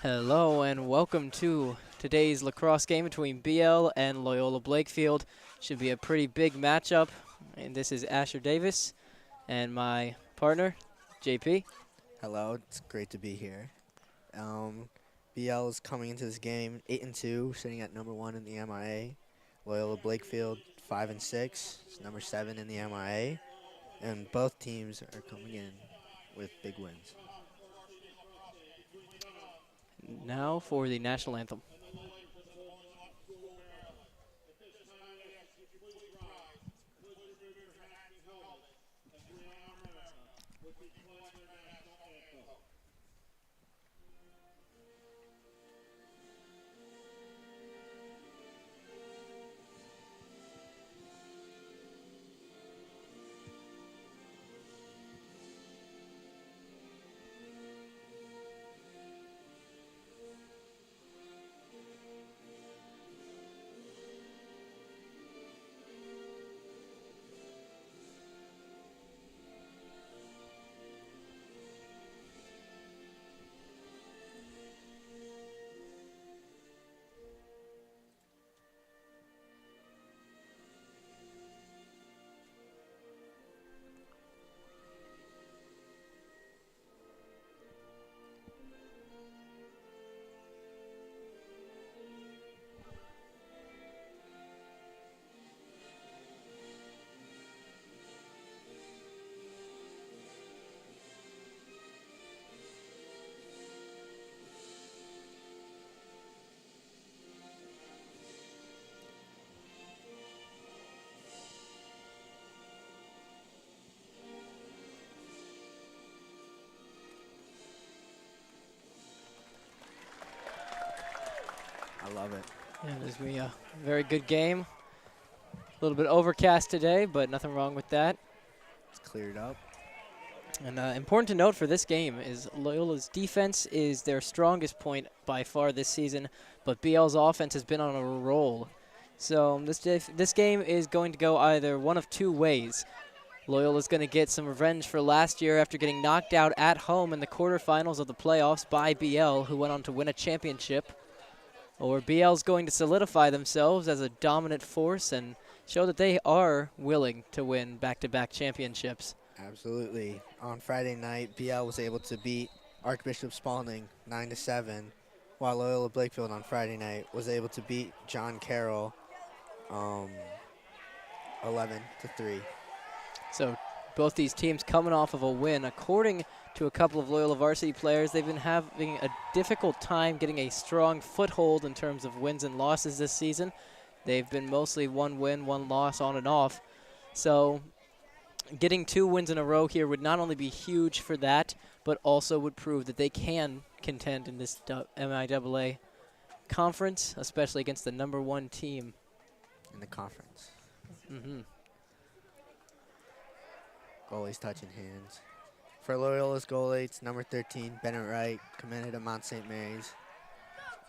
Hello and welcome to today's lacrosse game between BL and Loyola Blakefield. Should be a pretty big matchup. And this is Asher Davis and my partner, JP. Hello, it's great to be here. BL is coming into this game 8-2, sitting at number 1 in the MIA. Loyola Blakefield 5-6, is number 7 in the MIA, and both teams are coming in with big wins. Now for the national anthem. I love it. Yeah, this will be a very good game. A little bit overcast today, but nothing wrong with that. It's cleared up. And important to note for this game is Loyola's defense is their strongest point by far this season, but BL's offense has been on a roll. So this game is going to go either one of two ways. Loyola's going to get some revenge for last year after getting knocked out at home in the quarterfinals of the playoffs by BL, who went on to win a championship. Or BL's going to solidify themselves as a dominant force and show that they are willing to win back-to-back championships. Absolutely. On Friday night, BL was able to beat Archbishop Spalding 9-7, while Loyola Blakefield on Friday night was able to beat John Carroll 11-3. So both these teams coming off of a win. According to a couple of Loyola varsity players, they've been having a difficult time getting a strong foothold in terms of wins and losses this season. They've been mostly one win, one loss on and off. So getting 2 wins in a row here would not only be huge for that, but also would prove that they can contend in this MIAA conference, especially against the #1 team In the conference. Mm-hmm. Goalies touching hands. For Loyola's goalie, it's number 13, Bennett Wright, committed to Mount St. Mary's.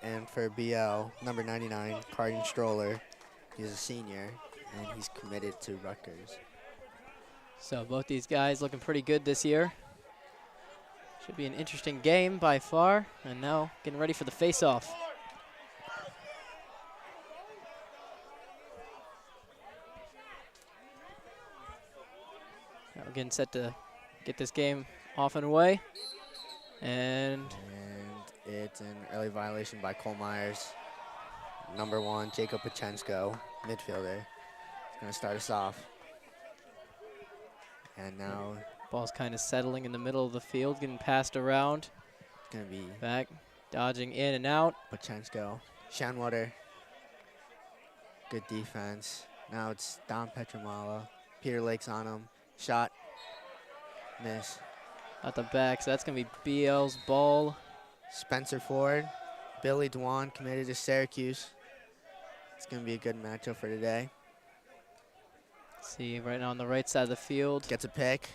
And for BL, number 99, Cardin Stroller. He's a senior, and he's committed to Rutgers. So both these guys looking pretty good this year. Should be an interesting game by far. And now getting ready for the face-off. Now we're getting set to get this game off and away. And it's an early violation by Cole Myers. Number 1, Jacob Pachensko, midfielder. He's going to start us off. And now ball's kind of settling in the middle of the field, getting passed around. it's going to be Back, dodging in and out. Pachensko. Shanwater. Good defense. Now it's Don Petramala. Peter Lake's on him. Shot. Miss. At the back, so that's going to be BL's ball. Spencer Ford. Billy Dwan committed to Syracuse. It's going to be a good matchup for today. See, right now on the right side of the field. Gets a pick.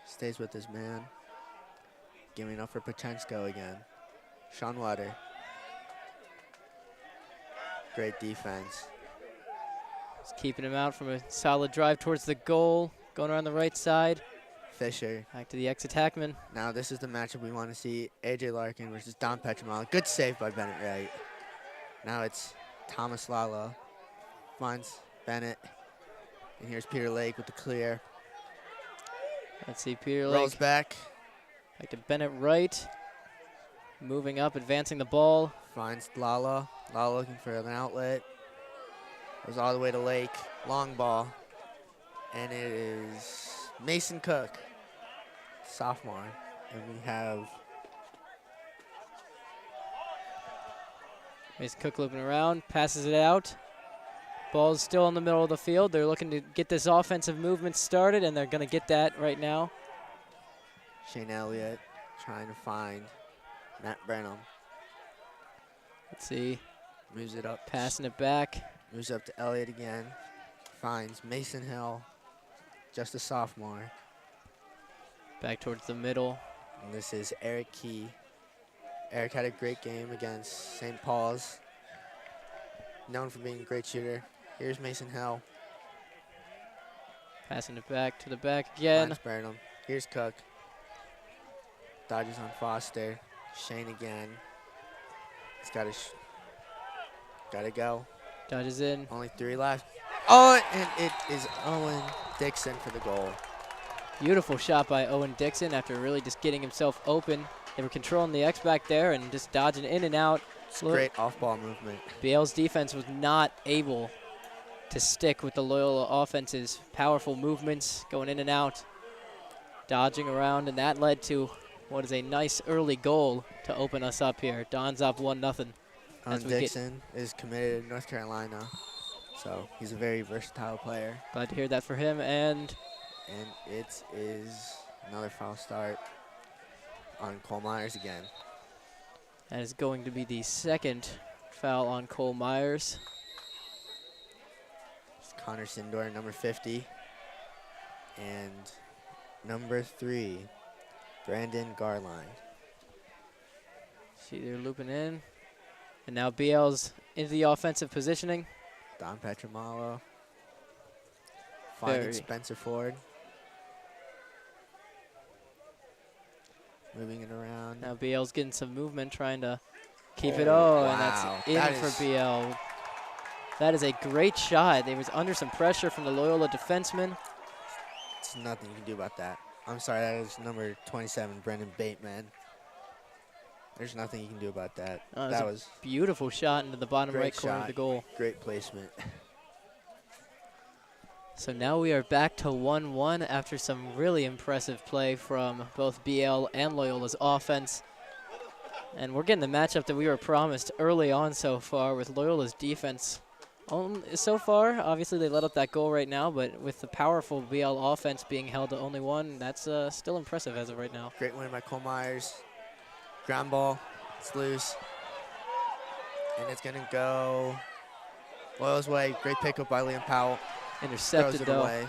Stays with his man. Giving up for Pachensko again. Sean Water. Great defense. Just keeping him out from a solid drive towards the goal. Going around the right side. Fisher. Back to the ex-attackman. Now this is the matchup we want to see. A.J. Larkin versus Don Petramala. Good save by Bennett Wright. Now it's Thomas Lala. Finds Bennett. And here's Peter Lake with the clear. Let's see, Peter Rolls Lake. back. Back to Bennett Wright. Moving up, advancing the ball. Finds Lala. Lala looking for an outlet. Goes all the way to Lake. Long ball. And it is Mason Cook, sophomore. And we have Mason Cook looping around, passes it out. Ball's still in the middle of the field. They're looking to get this offensive movement started, and they're going to get that right now. Shane Elliott trying to find Matt Brenham. Let's see. Moves it up. Passing it back. Moves up to Elliott again. Finds Mason Hill, just a sophomore. Back towards the middle. And this is Eric Key. Eric had a great game against St. Paul's. Known for being a great shooter. Here's Mason Hill. Passing it back to the back again. Finds Burnham. Here's Cook. Dodges on Foster. Shane again. He's got to go. Dodges in. Only 3 left. Oh, and it is Owen Dixon for the goal. Beautiful shot by Owen Dixon after really just getting himself open. They were controlling the X back there and just dodging in and out. It's great off-ball movement. BL's defense was not able to stick with the Loyola offense's powerful movements, going in and out, dodging around, and that led to what is a nice early goal to open us up here. Don's up 1-0. Owen Dixon is committed to North Carolina, so he's a very versatile player. Glad to hear that for him, and it is another foul start on Cole Myers again. that is going to be the second foul on Cole Myers. It's Connor Sindor, number 50, and number 3, Brandon Garline. See, they're looping in, and now BL's into the offensive positioning. Don Petramala finding Spencer Ford. Moving it around. Now BL's getting some movement, trying to keep it. Oh, wow. And that's in for BL. That is a great shot. They was under some pressure from the Loyola defenseman. There's nothing you can do about that. I'm sorry, that is number 27, Brendan Bateman. There's nothing you can do about that. That was a beautiful shot into the bottom right corner of the goal. Great placement. So now we are back to 1-1 after some really impressive play from both BL and Loyola's offense. And we're getting the matchup that we were promised early on so far with Loyola's defense. So far, obviously they let up that goal right now, but with the powerful BL offense being held to only 1, that's still impressive as of right now. Great win by Cole Myers. Ground ball, it's loose. And it's gonna go Loyola's way. Great pickup by Liam Powell. Intercepted though. Away.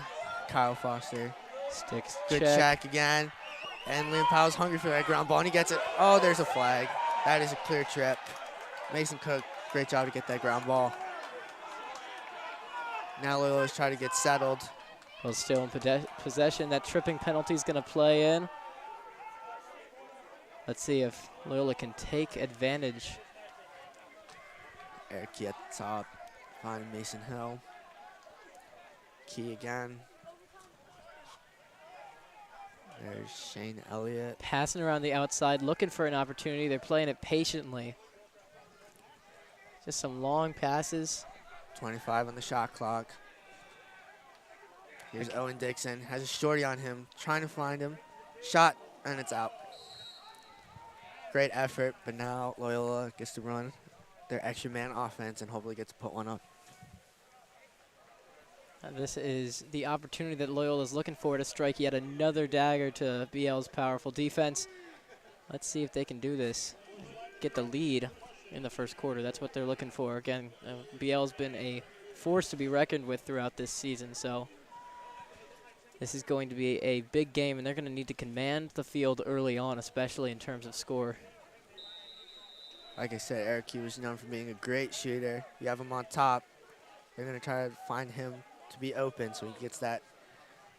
Kyle Foster. Sticks. Good check again. And Liam Powell's hungry for that ground ball, and he gets it. Oh, there's a flag. That is a clear trip. Mason Cook, great job to get that ground ball. Now Loyola's trying to get settled. Well, still in possession. That tripping penalty is going to play in. Let's see if Loyola can take advantage. Eric Key at the top. Finding Mason Hill. Key again. There's Shane Elliott. Passing around the outside, looking for an opportunity. They're playing it patiently. Just some long passes. 25 on the shot clock. Here's Owen Dixon. Has a shorty on him. Trying to find him. Shot, and it's out. Great effort, but now Loyola gets to run their extra man offense and hopefully gets to put one up. This is the opportunity that Loyola is looking for to strike yet another dagger to BL's powerful defense. Let's see if they can do this. Get the lead in the first quarter. That's what they're looking for. Again, BL's been a force to be reckoned with throughout this season, so this is going to be a big game, and they're going to need to command the field early on, especially in terms of score. Like I said, Eric Key was known for being a great shooter. You have him on top. They're going to try to find him to be open so he gets that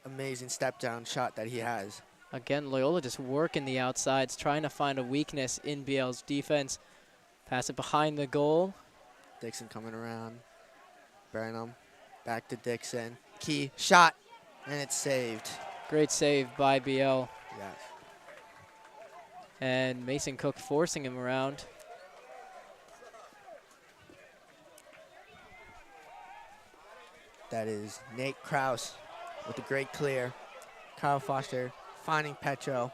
amazing step down shot that he has. Again, Loyola just working the outsides, trying to find a weakness in BL's defense. Pass it behind the goal. Dixon coming around. Burnham back to Dixon. Key shot, and it's saved. Great save by BL. Yes. And Mason Cook forcing him around. That is Nate Kraus with a great clear. Kyle Foster finding Petro.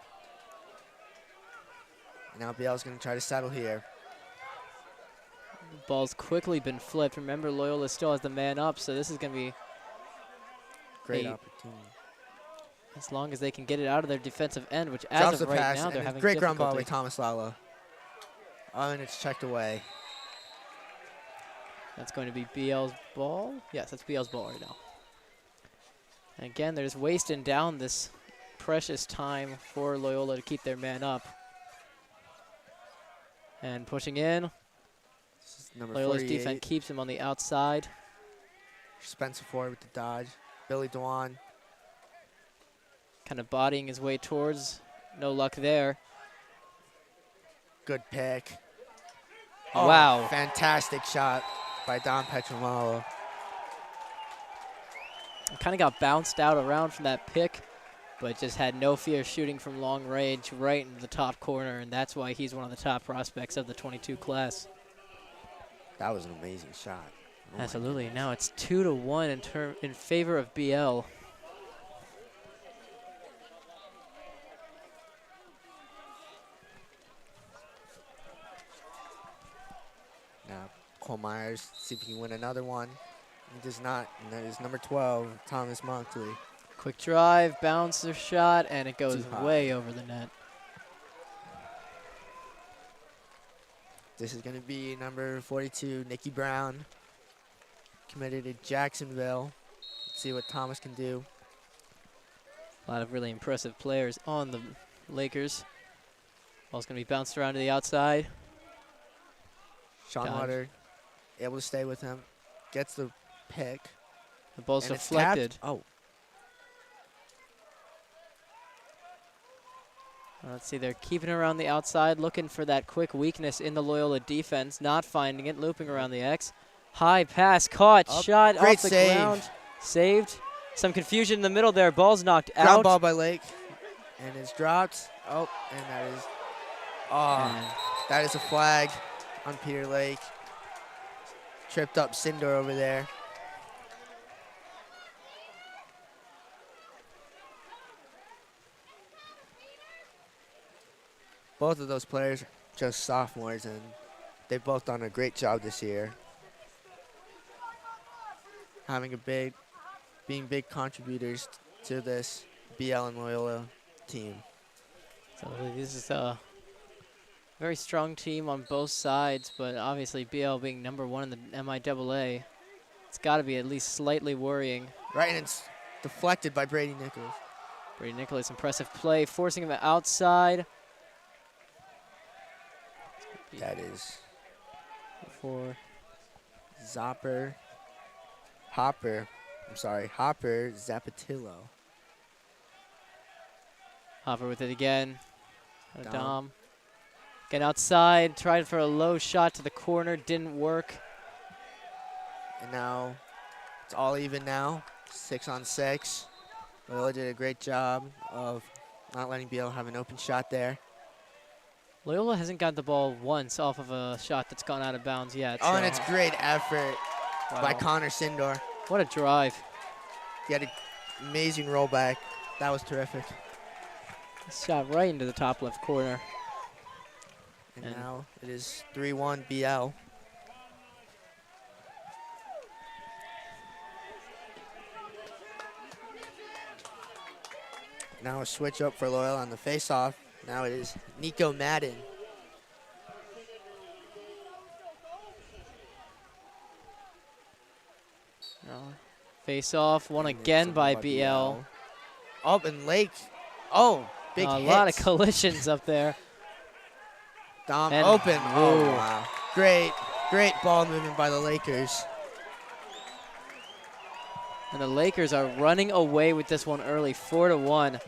And now BL's going to try to settle here. The ball's quickly been flipped. Remember, Loyola still has the man up, so this is going to be Great opportunity. as long as they can get it out of their defensive end, which Drops as the of right pass, now, they're and having great ground ball by difficulty. Thomas Lalo. Oh, and it's checked away. That's going to be BL's ball. Yes, that's BL's ball right now. And again, they're just wasting down this precious time for Loyola to keep their man up. And pushing in. This is number Loyola's 48. defense keeps him on the outside. Spencer Ford with the dodge. Billy Dewan. Kind of bodying his way towards. No luck there. Good pick. Wow. Oh, fantastic shot by Don Petronalo. Kind of got bounced out around from that pick, but just had no fear shooting from long range right into the top corner, and that's why he's one of the top prospects of the 22 class. That was an amazing shot. Oh my Absolutely. goodness. Now it's 2-1 in favor of BL. Now Cole Myers, see if he can win another one. He does not, and that is number 12, Thomas Monkley. Quick drive, bouncer shot, and it goes Too high. way over the net. This is going to be number 42, Nikki Brown, committed to Jacksonville. Let's see what Thomas can do. A lot of really impressive players on the Lakers. Ball's going to be bounced around to the outside. Sean Dodge. Water able to stay with him, gets the pick. The ball's and it's deflected. tapped. Oh, Let's see, they're keeping it around the outside, looking for that quick weakness in the Loyola defense, not finding it, looping around the X. High pass, caught, Up. shot Great off the save. ground. Saved. Some confusion in the middle there. Ball's knocked ground out. ball by Lake, and it's dropped. Oh, and And that is a flag on Peter Lake. Tripped up Sindor over there. Both of those players are just sophomores, and they've both done a great job this year. Being big contributors to this BL and Loyola team. so this is a very strong team on both sides, but obviously BL being #1 in the MIAA, it's got to be at least slightly worrying. Right, and it's deflected by Brady Nichols. Brady Nicholas, impressive play, forcing him outside. That is For Hopper Zapatillo. Hopper with it again. Dom. Dom. Get outside, tried for a low shot to the corner, didn't work. And now it's all even now, 6-on-6. Loyola did a great job of not letting BL have an open shot there. Loyola hasn't got the ball once off of a shot that's gone out of bounds yet. Oh, and so- it's great effort by Wow. Connor Sindor. What a drive. He had an amazing rollback. That was terrific. Shot right into the top left corner. And And- now it is 3-1 BL. Now a switch up for Loyola on the face-off. Now it is Nico Madden. Face off, won And it's again a by move BL. Oh, and Lake. Oh, big A hit. lot of collisions up there. Dom And- open. Oh, Whoa. wow. Great ball movement by the Lakers. And the Lakers are running away with this one early, 4-1.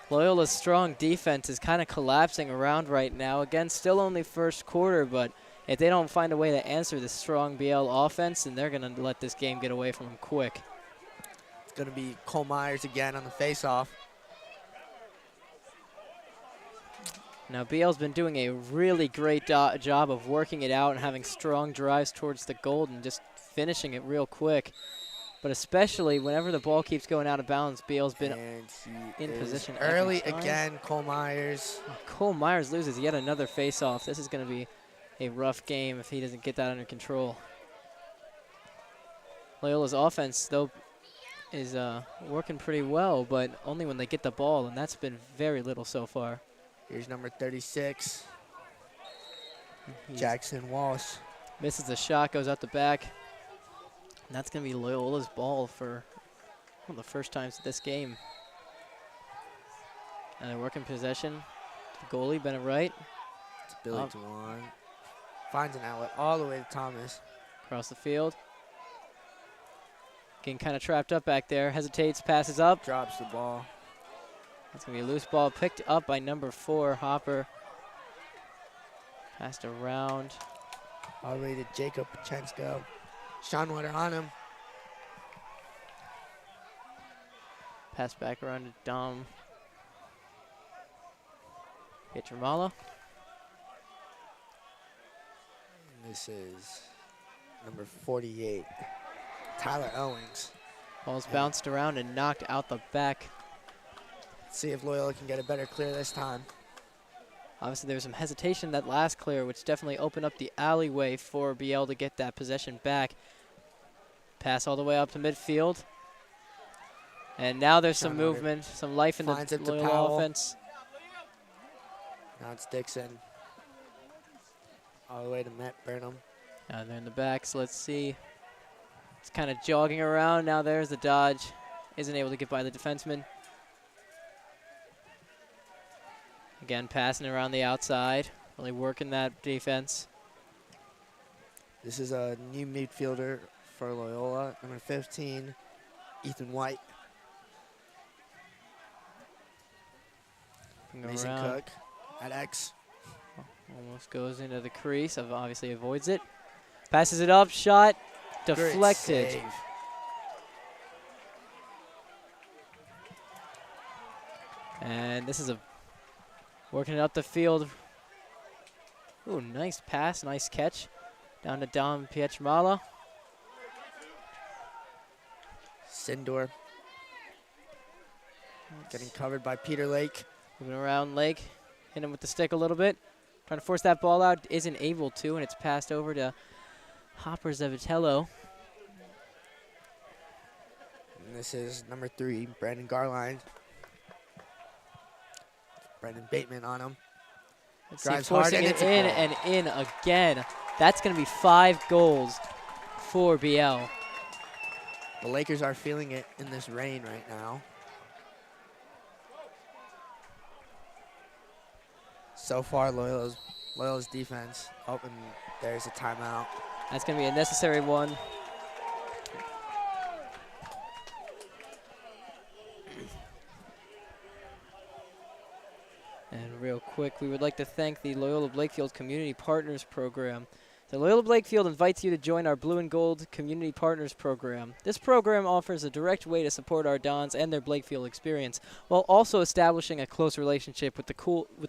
Loyola's strong defense is kind of collapsing around right now. Again, still only first quarter, but if they don't find a way to answer this strong BL offense, then they're going to let this game get away from them quick. It's going to be Cole Myers again on the faceoff. Now, BL's been doing a really great job of working it out and having strong drives towards the goal and just finishing it real quick. But especially whenever the ball keeps going out of bounds, BL's been in position early every time. again. Cole Myers. Cole Myers loses yet another face-off. This is going to be a rough game if he doesn't get that under control. Loyola's offense, though, is working pretty well, but only when they get the ball, and that's been very little so far. Here's number 36, Jackson Walsh. Misses the shot, goes out the back. And that's going to be Loyola's ball for one of the first times of this game. And they're working possession. The goalie, Bennett Wright. It's Billy Dewan. Finds an outlet all the way to Thomas. Across the field. Getting kind of trapped up back there. Hesitates, passes up. Drops the ball. That's going to be a loose ball picked up by number 4, Hopper. Passed around. All the way to Jacob Pachensko. Sean Water on him. Pass back around to Dom Pietramala. This is number 48, Tyler Owings. Ball's bounced around and knocked out the back. Let's see if Loyola can get a better clear this time. Obviously, there was some hesitation that last clear, which definitely opened up the alleyway for BL to get that possession back. Pass all the way up to midfield. And now there's some movement, some life in the Loyola offense. Now it's Dixon. All the way to Matt Burnham. Now they're in the back, so let's see. It's kind of jogging around. Now there's the dodge. Isn't able to get by the defenseman. Again, passing around the outside, really working that defense. This is a new midfielder for Loyola, number 15, Ethan White. Mason Cook at X. Almost goes into the crease, obviously avoids it. Passes it up, shot, deflected. And this is working it up the field. Ooh, nice pass, nice catch. Down to Dom Pietramala. Sindor. Getting covered by Peter Lake. Moving around Lake. Hit him with the stick a little bit. Trying to force that ball out. Isn't able to, and it's passed over to Hopper Zavitello. And this is number 3, Brandon Garline. Brendan Bateman on him. Drives hard and it in again. That's going to be 5 goals for BL. The Lakers are feeling it in this rain right now. So far, Loyola's defense. Oh, and there's a timeout. That's going to be a necessary one. And real quick, we would like to thank the Loyola Blakefield Community Partners Program. The Loyola Blakefield invites you to join our Blue and Gold Community Partners Program. This program offers a direct way to support our Dons and their Blakefield experience, while also establishing a close relationship with the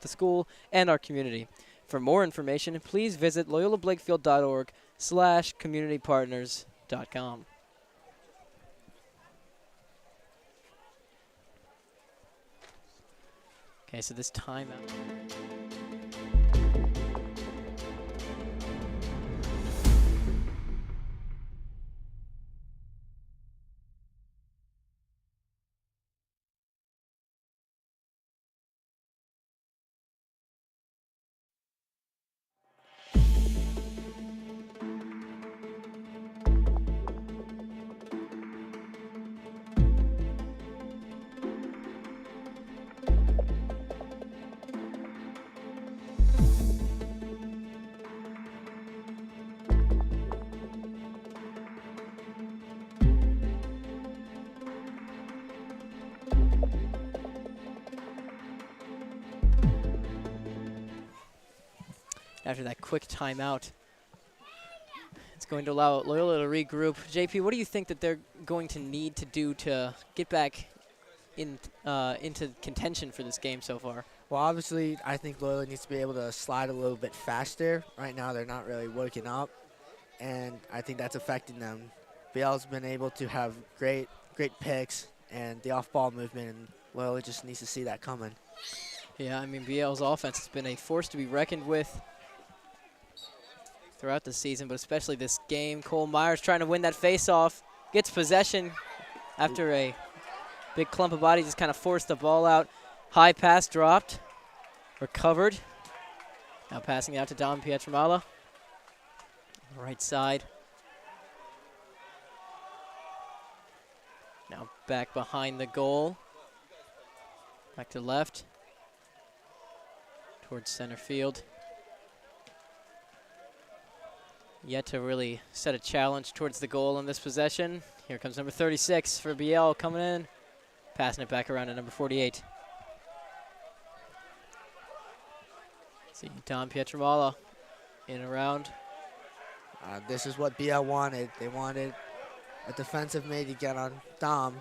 school and our community. For more information, please visit loyolablakefield.org/communitypartners.com. Okay, so this timeout. after that quick timeout. It's going to allow Loyola to regroup. JP, what do you think that they're going to need to do to get back into contention for this game so far? Well, obviously, I think Loyola needs to be able to slide a little bit faster. Right now, they're not really working up, and I think that's affecting them. BL's been able to have great picks and the off-ball movement, and Loyola just needs to see that coming. Yeah, I mean, BL's offense has been a force to be reckoned with throughout the season, but especially this game. Cole Myers trying to win that face-off, gets possession after a big clump of bodies, just kind of forced the ball out. High pass dropped, recovered. Now passing it out to Dom Pietramala on the right side. Now back behind the goal. Back to left. Towards center field. Yet to really set a challenge towards the goal in this possession. Here comes number 36 for BL coming in. Passing it back around to number 48. See Dom Pietramala in and around. This is what BL wanted. They wanted a defensive mid to get on Dom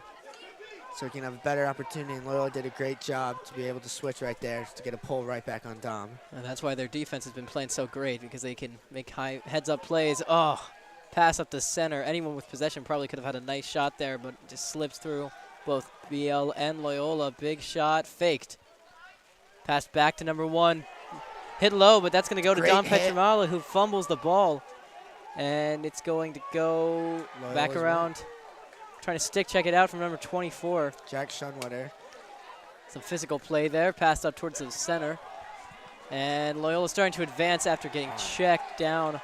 so he can have a better opportunity, and Loyola did a great job to be able to switch right there to get a pull right back on Dom. And that's why their defense has been playing so great, because they can make high heads-up plays. Oh, pass up the center. Anyone with possession probably could have had a nice shot there, but just slips through both BL and Loyola. Big shot, faked. Pass back to number 1. Hit low, but that's going to go to Dom Pietramala, who fumbles the ball. And it's going to go back around. Trying to stick check it out from number 24. Jack Shunwater. Some physical play there. Passed up towards the center. And Loyola starting to advance after getting checked down.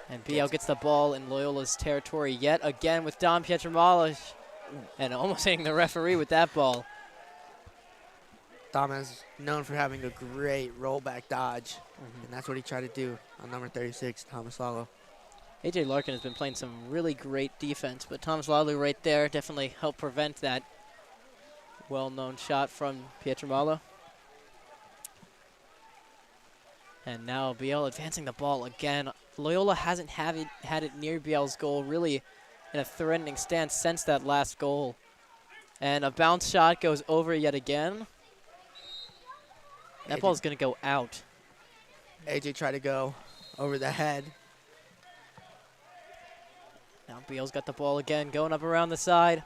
And BL gets the ball in Loyola's territory yet again with Dom Pietramala. And almost hitting the referee with that ball. Dom is known for having a great rollback dodge. And that's what he tried to do on number 36, Thomas Lalo. A.J. Larkin has been playing some really great defense, but Thomas Lalo right there definitely helped prevent that well-known shot from Pietramala. And now BL advancing the ball again. Loyola hasn't had it near BL's goal really in a threatening stance since that last goal. And a bounce shot goes over yet again. That ball's going to go out. AJ tried to go over the head. Now BL's got the ball again, going up around the side.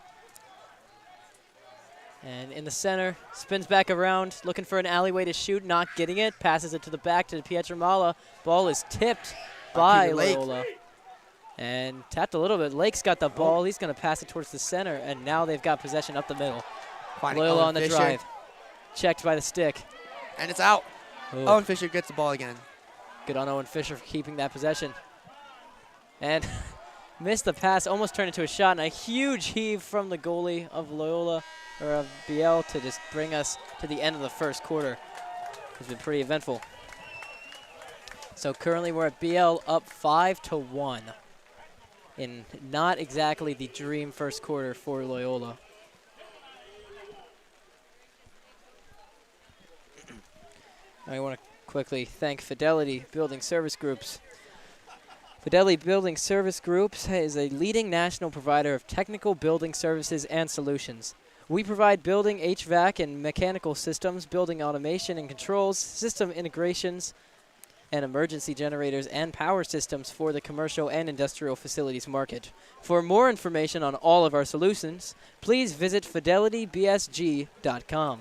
And in the center, spins back around, looking for an alleyway to shoot, not getting it. Passes it to the back to Pietramala. Ball is tipped by Loyola. And tapped a little bit. Lake's got the ball. He's going to pass it towards the center, and now they've got possession up the middle. Loyola on the drive. Checked by the stick. And it's out. Ooh. Owen Fisher gets the ball again. Good on Owen Fisher for keeping that possession. And missed the pass, almost turned into a shot, and a huge heave from the goalie of Loyola, or of BL, to just bring us to the end of the first quarter. It's been pretty eventful. So currently we're at BL up 5-1 in not exactly the dream first quarter for Loyola. I want to quickly thank Fidelity Building Service Groups. Fidelity Building Service Groups is a leading national provider of technical building services and solutions. We provide building HVAC and mechanical systems, building automation and controls, system integrations, and emergency generators and power systems for the commercial and industrial facilities market. For more information on all of our solutions, please visit fidelitybsg.com.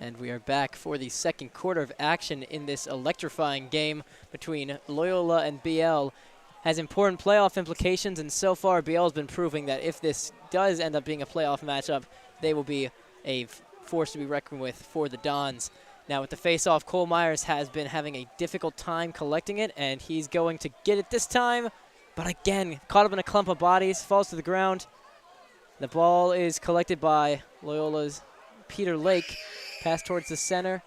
And we are back for the second quarter of action in this electrifying game between Loyola and BL. Has important playoff implications, and so far BL has been proving that if this does end up being a playoff matchup, they will be a force to be reckoned with for the Dons. Now with the face-off, Cole Myers has been having a difficult time collecting it, and he's going to get it this time. But again, caught up in a clump of bodies, falls to the ground. The ball is collected by Loyola's Peter Lake. Pass towards the center.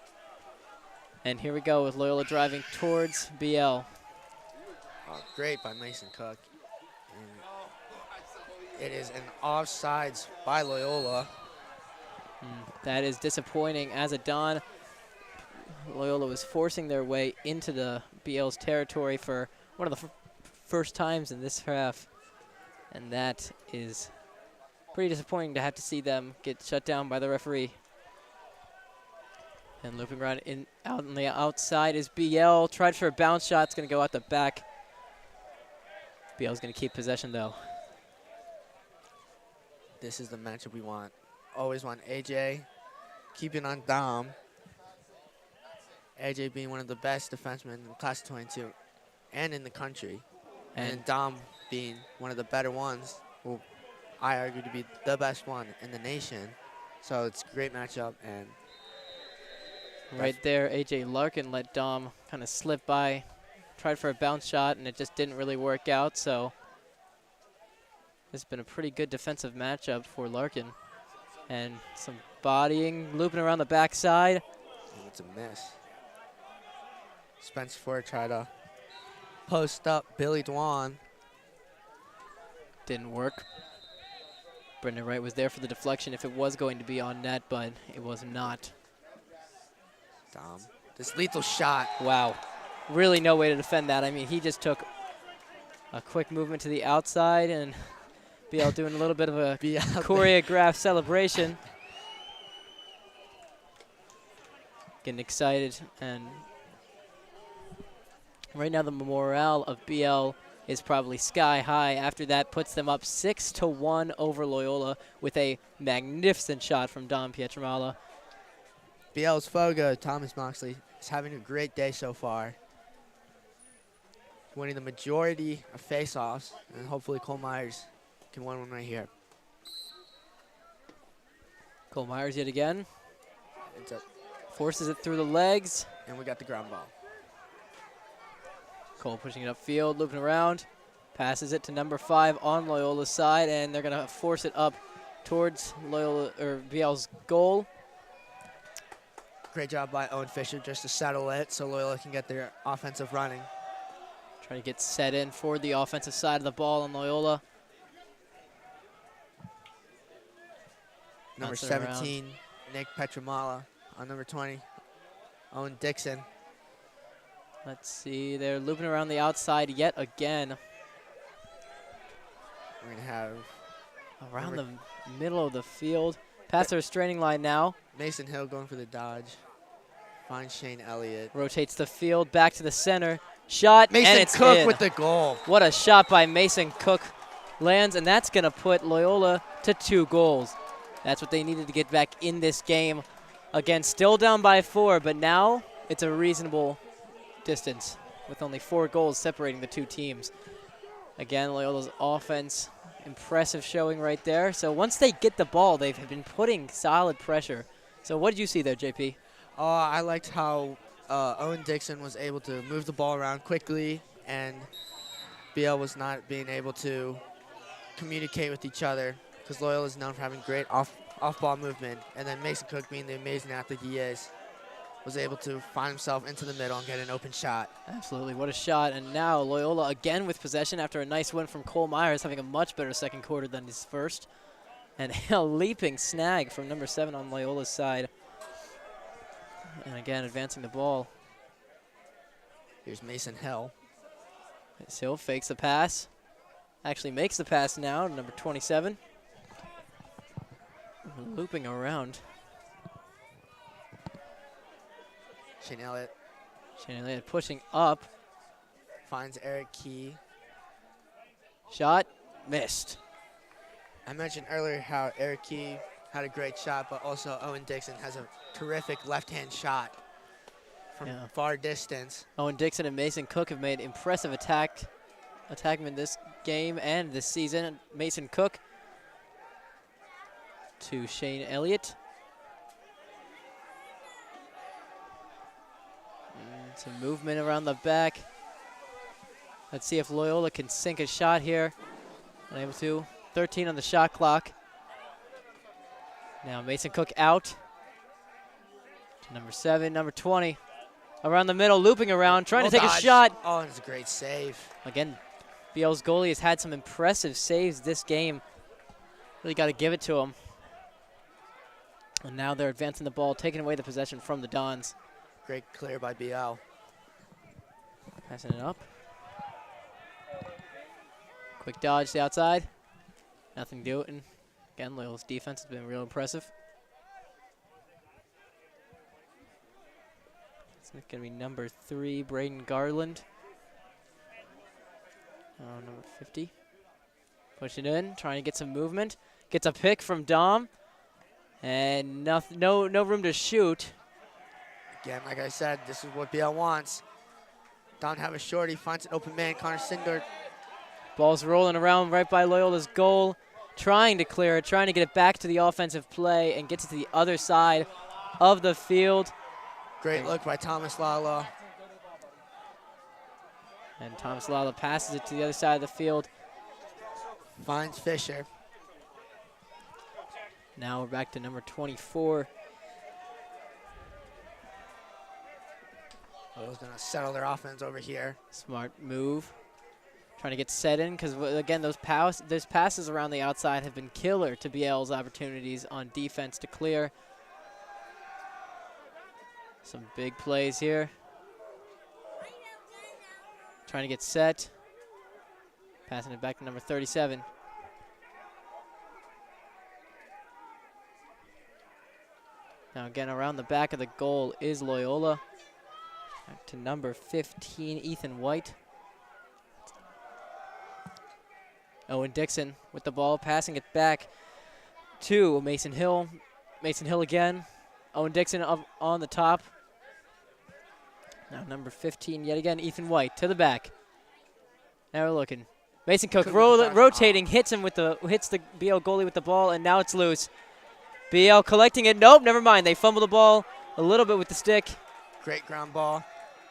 And here we go with Loyola driving towards BL. Oh, great by Mason Cook. And it is an offsides by Loyola. That is disappointing. As a Don, Loyola was forcing their way into the BL's territory for one of the first times in this half. And that is pretty disappointing to have to see them get shut down by the referee. And looping around out on the outside is BL. Tried for a bounce shot. It's going to go out the back. BL's going to keep possession, though. This is the matchup we want. Always want AJ keeping on Dom. AJ being one of the best defensemen in Class of 22 and in the country. And Dom being one of the better ones, who I argue to be the best one in the nation. So it's a great matchup. And right there, AJ Larkin let Dom kind of slip by. Tried for a bounce shot, and it just didn't really work out. So it's been a pretty good defensive matchup for Larkin. And some bodying, looping around the backside. And it's a miss. Spence Ford tried to post up Billy Dwan. Didn't work. Brendan Wright was there for the deflection if it was going to be on net, but it was not. Dom, this lethal shot. Wow. Really no way to defend that. I mean, he just took a quick movement to the outside, and BL doing a little bit of a choreographed celebration. Getting excited, and right now the morale of BL is probably sky high. After that, puts them up 6-1 over Loyola with a magnificent shot from Dom Pietramala. BL's Fogo, Thomas Moxley, is having a great day so far. Winning the majority of face-offs, and hopefully Cole Myers can win one right here. Cole Myers yet again. It's up. Forces it through the legs. And we got the ground ball. Cole pushing it upfield, looping around. Passes it to number 5 on Loyola's side, and they're going to force it up towards Loyola or BL's goal. Great job by Owen Fisher just to settle it so Loyola can get their offensive running. Trying to get set in for the offensive side of the ball on Loyola. Number 17, Nick Petramala. On number 20, Owen Dixon. Let's see, they're looping around the outside yet again. We're going to have around the middle of the field. Past the restraining line now. Mason Hill going for the dodge. Finds Shane Elliott. Rotates the field back to the center. Shot, Mason and it's Cook in. with the goal. What a shot by Mason Cook. Lands, and that's going to put Loyola to 2 goals. That's what they needed to get back in this game. Again, still down by 4, but now it's a reasonable distance with only 4 goals separating the two teams. Again, Loyola's offense, impressive showing right there. So once they get the ball, they've been putting solid pressure. So what did you see there, JP? I liked how Owen Dixon was able to move the ball around quickly, and BL was not being able to communicate with each other because Loyola is known for having great off-ball movement. And then Mason Cook, being the amazing athlete he is, was able to find himself into the middle and get an open shot. Absolutely, what a shot. And now Loyola again with possession after a nice win from Cole Myers, having a much better second quarter than his first. And a leaping snag from number 7 on Loyola's side. And again, advancing the ball. Here's Mason Hill. Hill fakes the pass. Actually makes the pass now, number 27. Looping around. Shane Elliott. Shane Elliott pushing up. Finds Eric Key. Shot, missed. I mentioned earlier how Eric Key had a great shot, but also Owen Dixon has a terrific left-hand shot from far distance. Owen Dixon and Mason Cook have made impressive attackmen this game and this season. Mason Cook to Shane Elliott. And some movement around the back. Let's see if Loyola can sink a shot here. Unable to. 13 on the shot clock. Now Mason Cook out. To number 7, number 20. Around the middle, looping around, trying to take a shot. Oh, and it's a great save. Again, BL's goalie has had some impressive saves this game. Really got to give it to him. And now they're advancing the ball, taking away the possession from the Dons. Great clear by BL. Passing it up. Quick dodge to the outside. Nothing doing. Again, Loyola's defense has been real impressive. It's going to be number 3, Braden Garland. Number 50. Pushing in, trying to get some movement. Gets a pick from Dom. And no room to shoot. Again, like I said, this is what BL wants. Dom have a shorty, finds an open man, Connor Sindor. Ball's rolling around right by Loyola's goal. Trying to clear it, trying to get it back to the offensive play and gets it to the other side of the field. Great look by Thomas Lala. And Thomas Lala passes it to the other side of the field. Finds Fisher. Now we're back to number 24. Loyola's going to settle their offense over here. Smart move. Trying to get set in because, again, those passes around the outside have been killer to BL's opportunities on defense to clear. Some big plays here. Trying to get set. Passing it back to number 37. Now, again, around the back of the goal is Loyola. Back to number 15, Ethan White. Owen Dixon with the ball, passing it back to Mason Hill. Mason Hill again. Owen Dixon up on the top. Now number 15 yet again, Ethan White to the back. Now we're looking. Mason Cook rotating, hits the BL goalie with the ball, and now it's loose. BL collecting it. Nope, never mind. They fumble the ball a little bit with the stick. Great ground ball.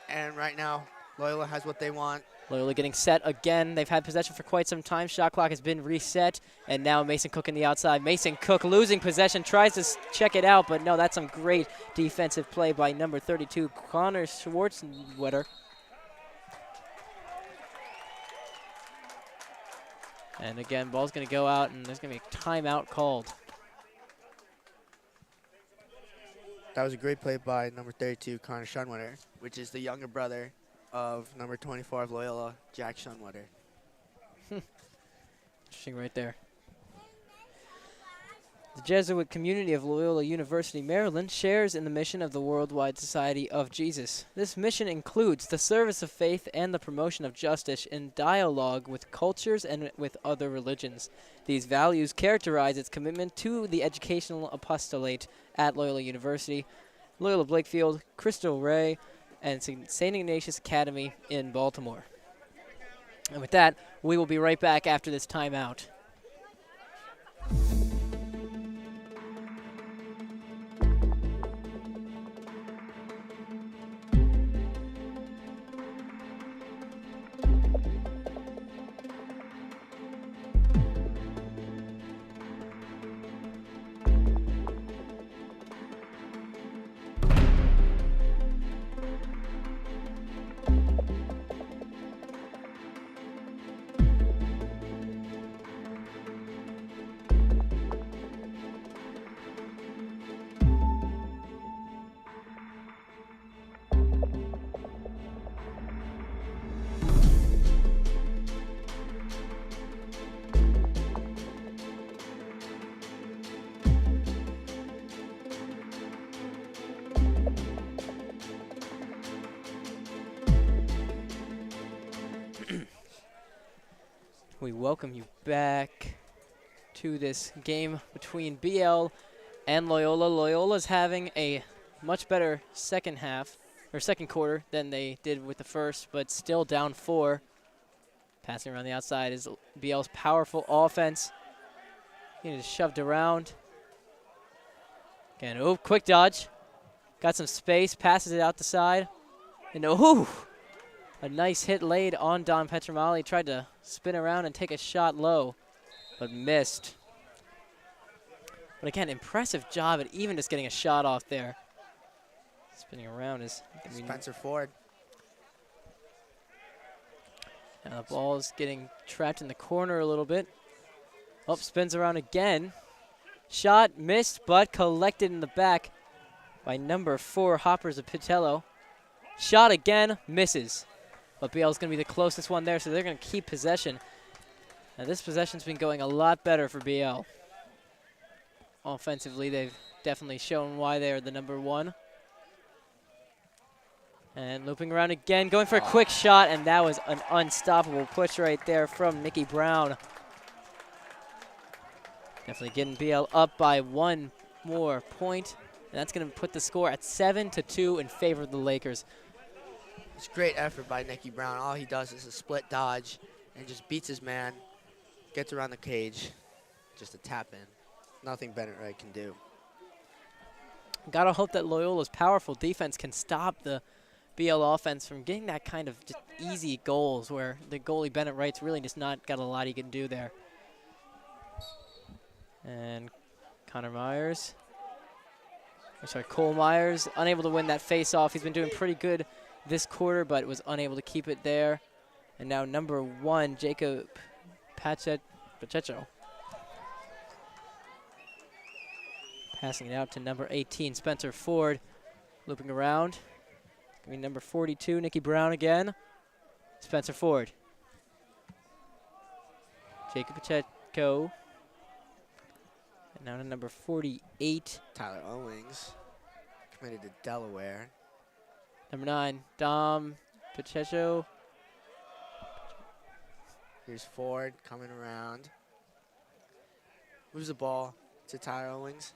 And right now, Loyola has what they want. Loyola getting set again. They've had possession for quite some time. Shot clock has been reset. And now Mason Cook in the outside. Mason Cook losing possession. Tries to check it out, but no, that's some great defensive play by number 32, Connor Schwarzenwetter. And again, ball's going to go out, and there's going to be a timeout called. That was a great play by number 32, Connor Schwarzenwetter, which is the younger brother of number 24 of Loyola, Jack Schwarzenwetter. Interesting right there. The Jesuit community of Loyola University, Maryland, shares in the mission of the Worldwide Society of Jesus. This mission includes the service of faith and the promotion of justice in dialogue with cultures and with other religions. These values characterize its commitment to the educational apostolate at Loyola University, Loyola Blakefield, Cristo Rey, and St. Ignatius Academy in Baltimore. And with that, we will be right back after this timeout. We welcome you back to this game between BL and Loyola. Loyola's having a much better second half, or second quarter, than they did with the first, but still down 4. Passing around the outside is BL's powerful offense. Getting shoved around. Again, oh, quick dodge. Got some space, passes it out the side. And oh, a nice hit laid on Don Petramali. Tried to spin around and take a shot low, but missed. But again, impressive job at even just getting a shot off there. Spinning around is Spencer Ford. Now the ball's getting trapped in the corner a little bit. Oh, spins around again. Shot missed, but collected in the back by number 4, Hoppers of Pitello. Shot again, misses. But BL's going to be the closest one there, so they're going to keep possession. Now this possession's been going a lot better for BL. Offensively, they've definitely shown why they're the number 1. And looping around again, going for a quick shot, and that was an unstoppable push right there from Nikki Brown. Definitely getting BL up by 1 more point, and that's going to put the score at 7-2 in favor of the Lakers. It's great effort by Nikki Brown. All he does is a split dodge and just beats his man, gets around the cage, just a tap in. Nothing Bennett Wright can do. Gotta hope that Loyola's powerful defense can stop the BL offense from getting that kind of just easy goals where the goalie Bennett Wright's really just not got a lot he can do there. And Connor Myers, Cole Myers, unable to win that face-off. He's been doing pretty good this quarter, but was unable to keep it there. And now number 1, Jacob Pacheco. Passing it out to number 18, Spencer Ford. Looping around. Gonna be number 42, Nikki Brown again. Spencer Ford. Jacob Pacheco. And now to number 48. Tyler Owings, committed to Delaware. Number 9, Dom Pacheco. Here's Ford coming around. Moves the ball to Tyler Owings.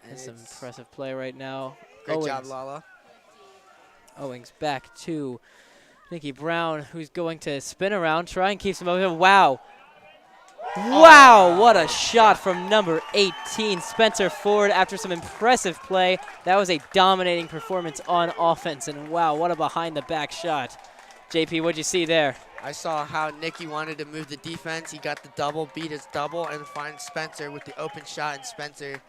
And That's some impressive play right now. Great Owings. job, Lala. Owings back to Nikki Brown, who's going to spin around, try and keep some momentum. Wow. Wow, what a shot from number 18, Spencer Ford, after some impressive play. That was a dominating performance on offense, and wow, what a behind-the-back shot. JP, what'd you see there? I saw how Nikki wanted to move the defense. He got the double, beat his double, and find Spencer with the open shot, and Spencer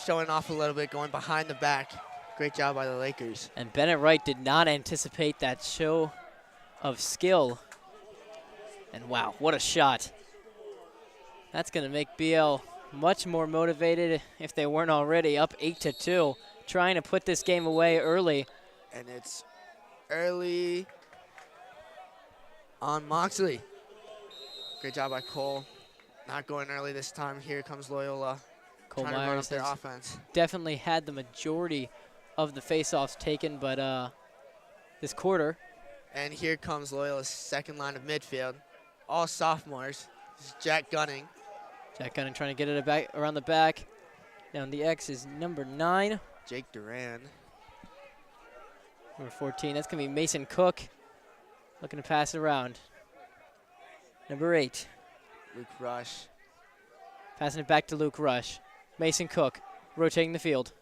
showing off a little bit, going behind the back. Great job by the Lakers. And Bennett Wright did not anticipate that show of skill. And wow, what a shot. That's going to make BL much more motivated if they weren't already up 8-2, trying to put this game away early. And it's early on Moxley. Great job by Cole. Not going early this time. Here comes Loyola. Cole trying to run up Myers their has offense. definitely had the majority of the faceoffs taken, but this quarter. And here comes Loyola's second line of midfield. All sophomores. This is Jack Gunning. Jack Gunning trying to get it back around the back. Down the X is number 9. Jake Duran. Number 14, that's going to be Mason Cook. Looking to pass it around. Number 8. Luke Rush. Passing it back to Luke Rush. Mason Cook rotating the field.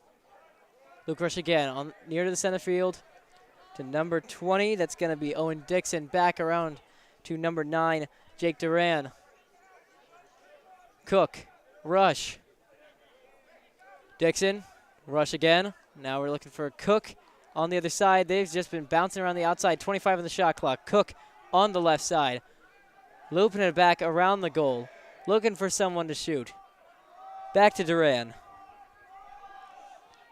Luke Rush again on near to the center field to number 20. That's going to be Owen Dixon. Back around to number 9, Jake Duran. Cook, Rush. Dixon, Rush again. Now we're looking for Cook on the other side. They've just been bouncing around the outside. 25 on the shot clock. Cook on the left side. Looping it back around the goal. Looking for someone to shoot. Back to Duran.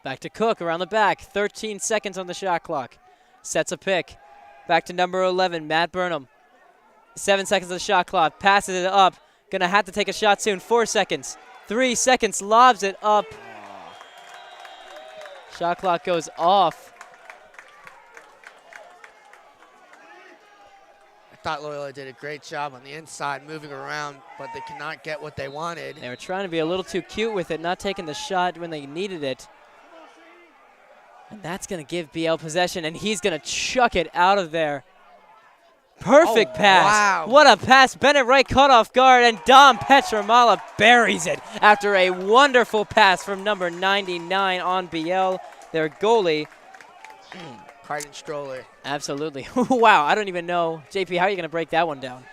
Back to Cook around the back. 13 seconds on the shot clock. Sets a pick. Back to number 11, Matt Burnham. 7 seconds on the shot clock. Passes it up. Gonna have to take a shot soon. 4 seconds. 3 seconds. Lobs it up. Shot clock goes off. thought Loyola did a great job on the inside, moving around, but they could not get what they wanted. They were trying to be a little too cute with it, not taking the shot when they needed it. And that's going to give BL possession, and he's going to chuck it out of there. Perfect pass. Wow. What a pass. Bennett Wright caught off guard, and Dom Petramala buries it after a wonderful pass from number 99 on BL, their goalie. Crichton Stroller. Absolutely. Wow, I don't even know. JP, how are you going to break that one down?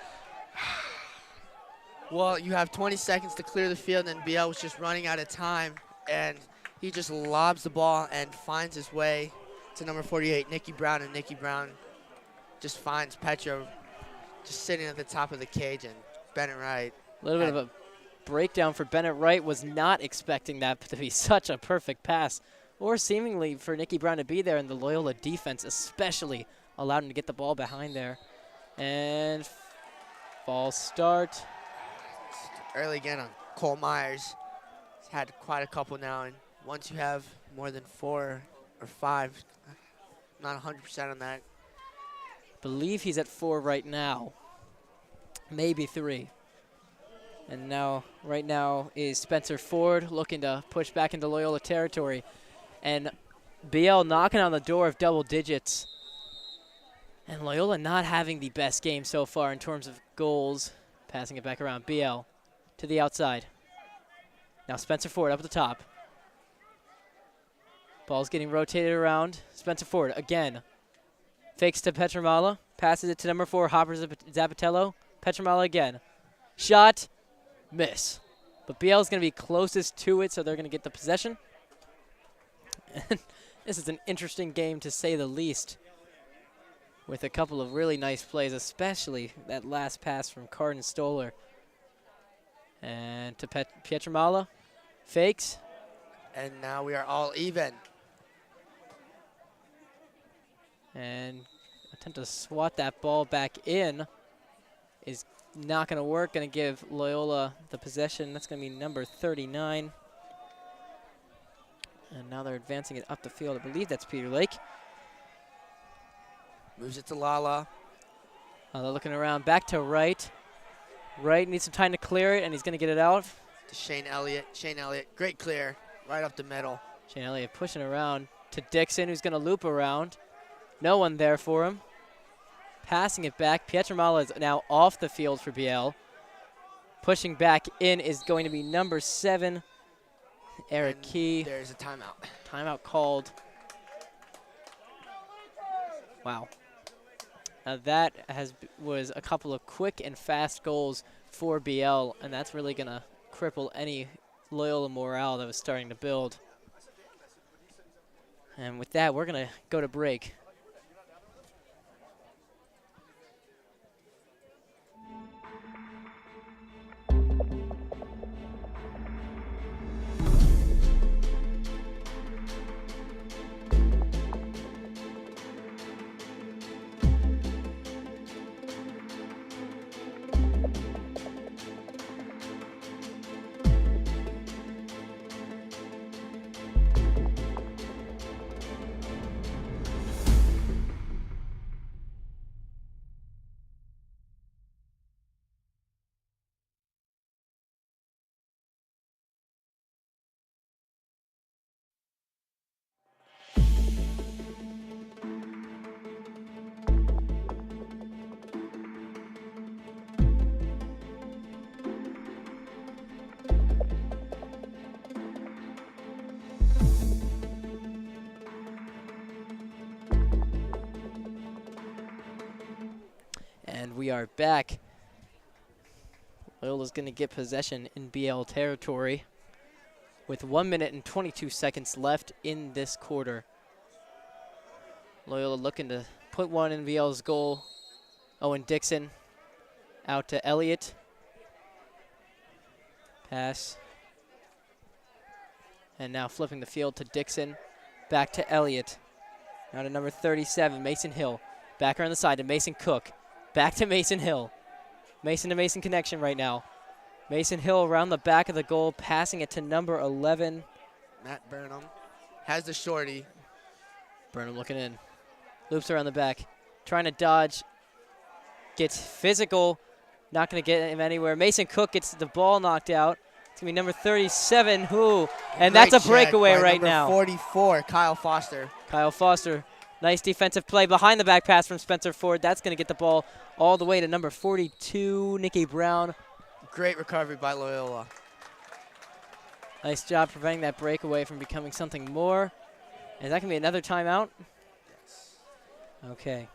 Well, you have 20 seconds to clear the field, and BL was just running out of time, and he just lobs the ball and finds his way to number 48, Nicky Brown, and Nicky Brown just finds Petra just sitting at the top of the cage, and Bennett Wright. A little bit of a breakdown for Bennett Wright. Was not expecting that to be such a perfect pass, or seemingly for Nicky Brown to be there, and the Loyola defense especially allowed him to get the ball behind there. And false start. Early again on Cole Myers. He's had quite a couple now, and once you have more than 4 or 5, not 100% on that. Believe he's at 4 right now, maybe 3. And now, right now, is Spencer Ford looking to push back into Loyola territory. And BL knocking on the door of double digits. And Loyola not having the best game so far in terms of goals. Passing it back around. BL to the outside. Now Spencer Ford up at the top. Ball's getting rotated around. Spencer Ford again. Fakes to Petramala. Passes it to number 4, Hopper Zapatello. Petramala again. Shot. Miss. But BL is going to be closest to it, so they're going to get the possession. This is an interesting game, to say the least, with a couple of really nice plays, especially that last pass from Cardin Stoller. And to Petramala. Fakes. And now we are all even. And attempt to swat that ball back in is not going to work. Going to give Loyola the possession. That's going to be number 39. And now they're advancing it up the field. I believe that's Peter Lake. Moves it to Lala. They're looking around. Back to Wright. Wright needs some time to clear it, and he's going to get it out. To Shane Elliott. Shane Elliott, great clear, right up the middle. Shane Elliott pushing around to Dixon, who's going to loop around. No one there for him. Passing it back. Petramala is now off the field for BL. Pushing back in is going to be number 7, Eric And Key. there's a timeout. Timeout called. Wow. Now that was a couple of quick and fast goals for BL, and that's really going to cripple any Loyola morale that was starting to build. And with that, we're going to go to break. And we are back. Loyola's going to get possession in BL territory with 1 minute and 22 seconds left in this quarter. Loyola looking to put one in BL's goal. Owen Dixon out to Elliott. Pass. And now flipping the field to Dixon. Back to Elliott. Now to number 37, Mason Hill. Back around the side to Mason Cook. Back to Mason Hill. Mason to Mason connection right now. Mason Hill around the back of the goal, passing it to number 11. Matt Burnham has the shorty. Burnham looking in. Loops around the back. Trying to dodge gets physical. Not going to get him anywhere. Mason Cook gets the ball knocked out. It's going to be number 37, and that's a breakaway right now. Number 44, Kyle Foster. Kyle Foster, nice defensive play behind the back pass from Spencer Ford. That's going to get the ball all the way to number 42, Nikki Brown. Great recovery by Loyola. Nice job preventing that breakaway from becoming something more. Is that going to be another timeout? Yes. Okay.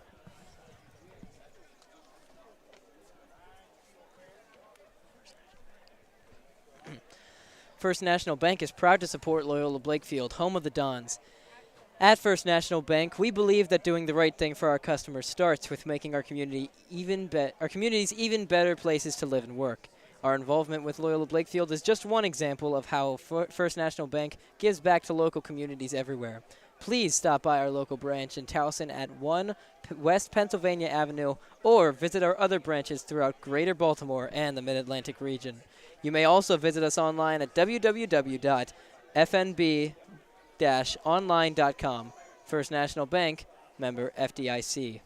First National Bank is proud to support Loyola Blakefield, home of the Dons. At First National Bank, we believe that doing the right thing for our customers starts with making our communities even better places to live and work. Our involvement with Loyola Blakefield is just one example of how First National Bank gives back to local communities everywhere. Please stop by our local branch in Towson at 1 West Pennsylvania Avenue or visit our other branches throughout Greater Baltimore and the Mid-Atlantic region. You may also visit us online at www.fnb-online.com. First National Bank, member FDIC.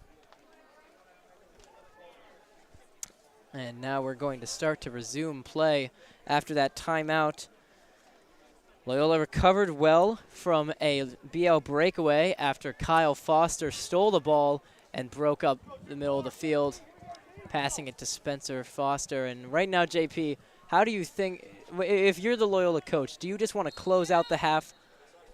And now we're going to start to resume play after that timeout. Loyola recovered well from a BL breakaway after Kyle Foster stole the ball and broke up the middle of the field, passing it to Spencer Foster. And right now, JP, how do you think, if you're the Loyola coach, do you just want to close out the half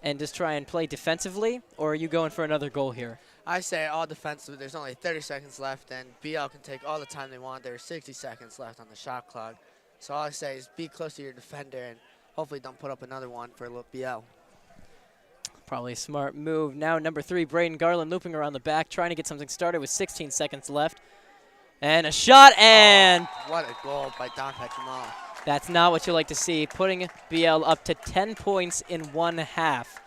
and just try and play defensively, or are you going for another goal here? I say all defensive. There's only 30 seconds left, and BL can take all the time they want. There's 60 seconds left on the shot clock. So all I say is be close to your defender and hopefully don't put up another one for BL. Probably a smart move. Now number 3, Braden Garland, looping around the back, trying to get something started with 16 seconds left. And a shot, and what a goal by Don Petramala. That's not what you like to see, putting BL up to 10 points in one half.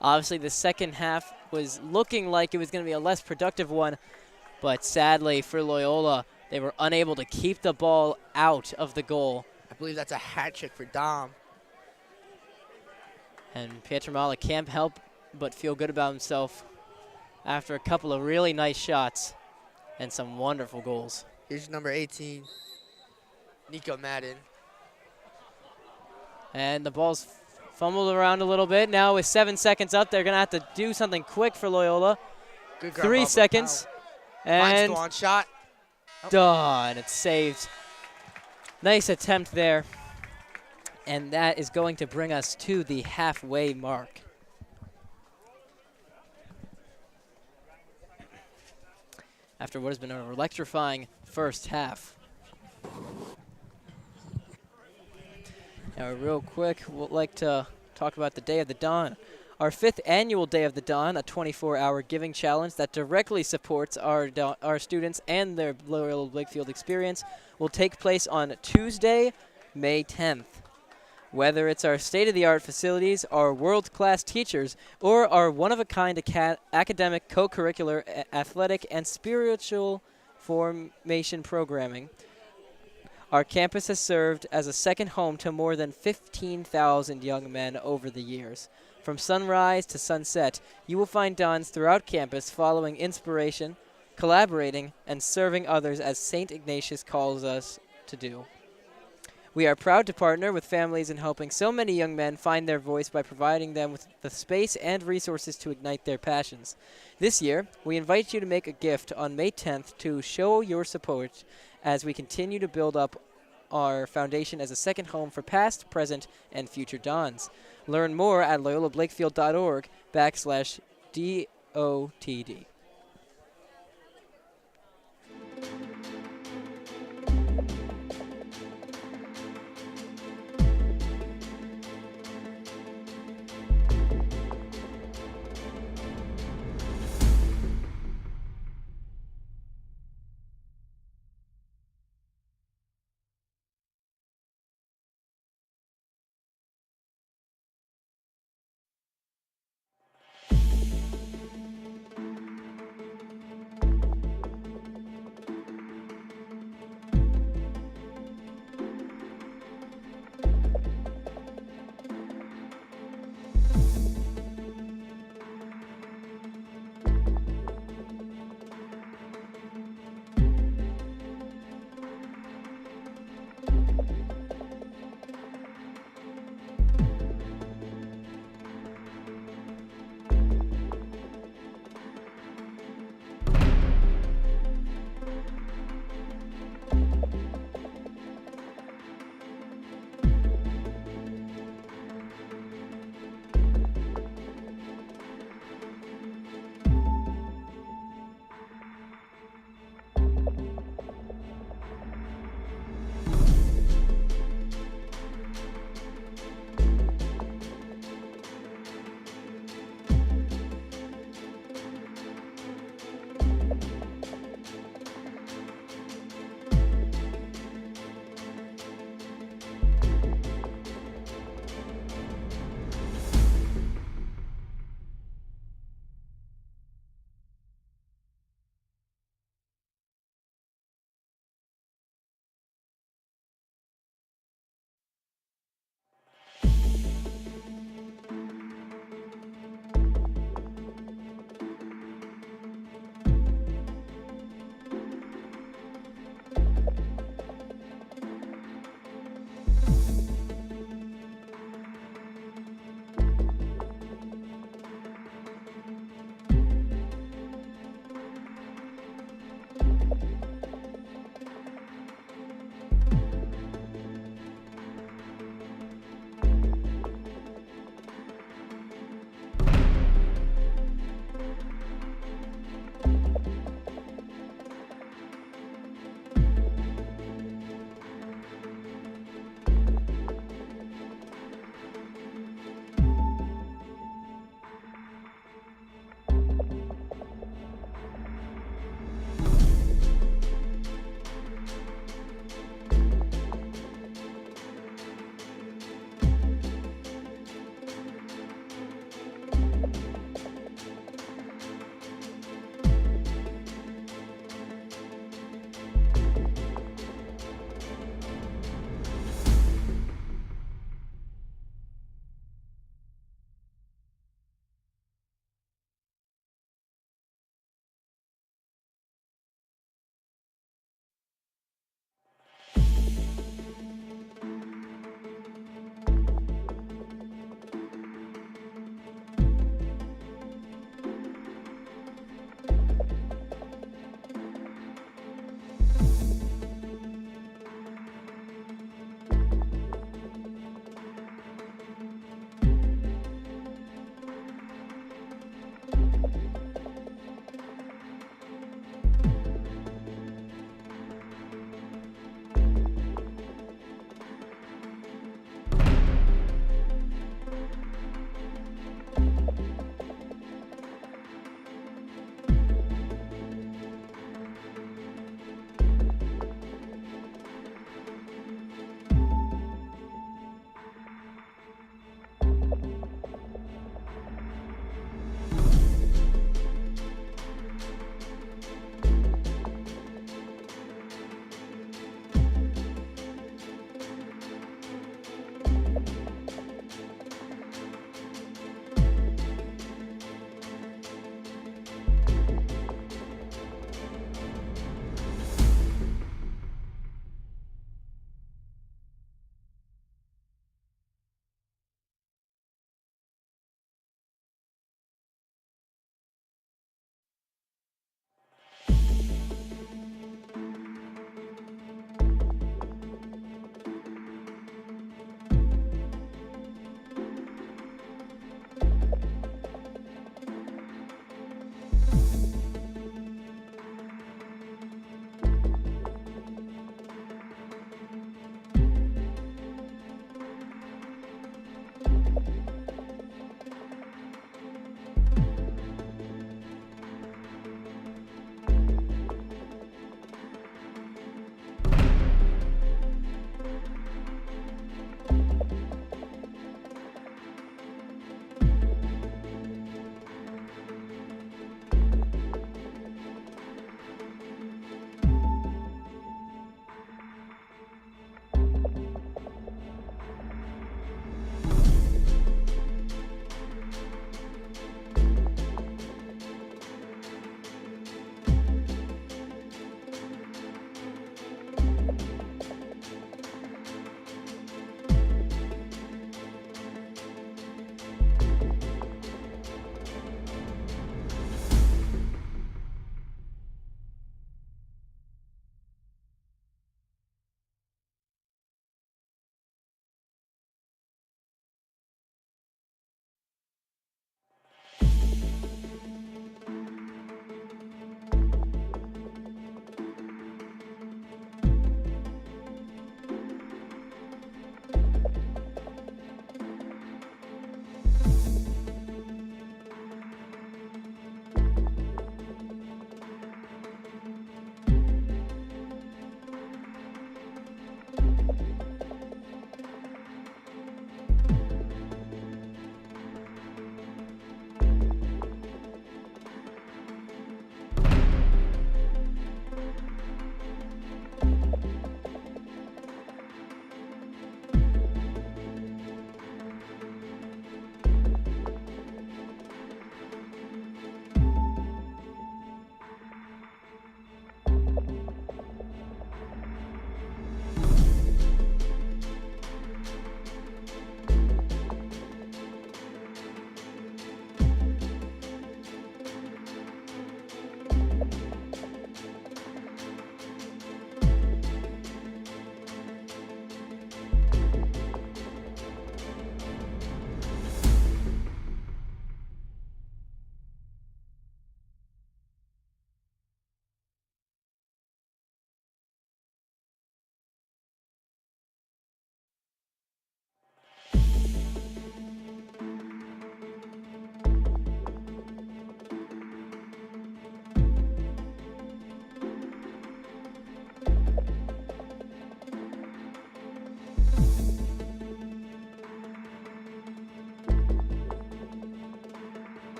Obviously, the second half was looking like it was going to be a less productive one, but sadly for Loyola, they were unable to keep the ball out of the goal. I believe that's a hat trick for Dom. And Pietramala can't help but feel good about himself after a couple of really nice shots and some wonderful goals. Here's number 18, Nico Madden. And the ball's fumbled around a little bit. Now with 7 seconds up, they're going to have to do something quick for Loyola. Good 3 seconds. And on shot. Done. It's saved. Nice attempt there. And that is going to bring us to the halfway mark. After what has been an electrifying first half. Now, real quick, we'd like to talk about the Day of the Dawn. Our 5th annual Day of the Dawn, a 24-hour giving challenge that directly supports our students and their Loyola Blakefield experience, will take place on Tuesday, May 10th. Whether it's our state-of-the-art facilities, our world-class teachers, or our one-of-a-kind academic, co-curricular, athletic, and spiritual formation programming, our campus has served as a second home to more than 15,000 young men over the years. From sunrise to sunset, you will find Dons throughout campus following inspiration, collaborating, and serving others as St. Ignatius calls us to do. We are proud to partner with families in helping so many young men find their voice by providing them with the space and resources to ignite their passions. This year, we invite you to make a gift on May 10th to show your support as we continue to build up our foundation as a second home for past, present, and future Dons. Learn more at loyolablakefield.org/DOTD.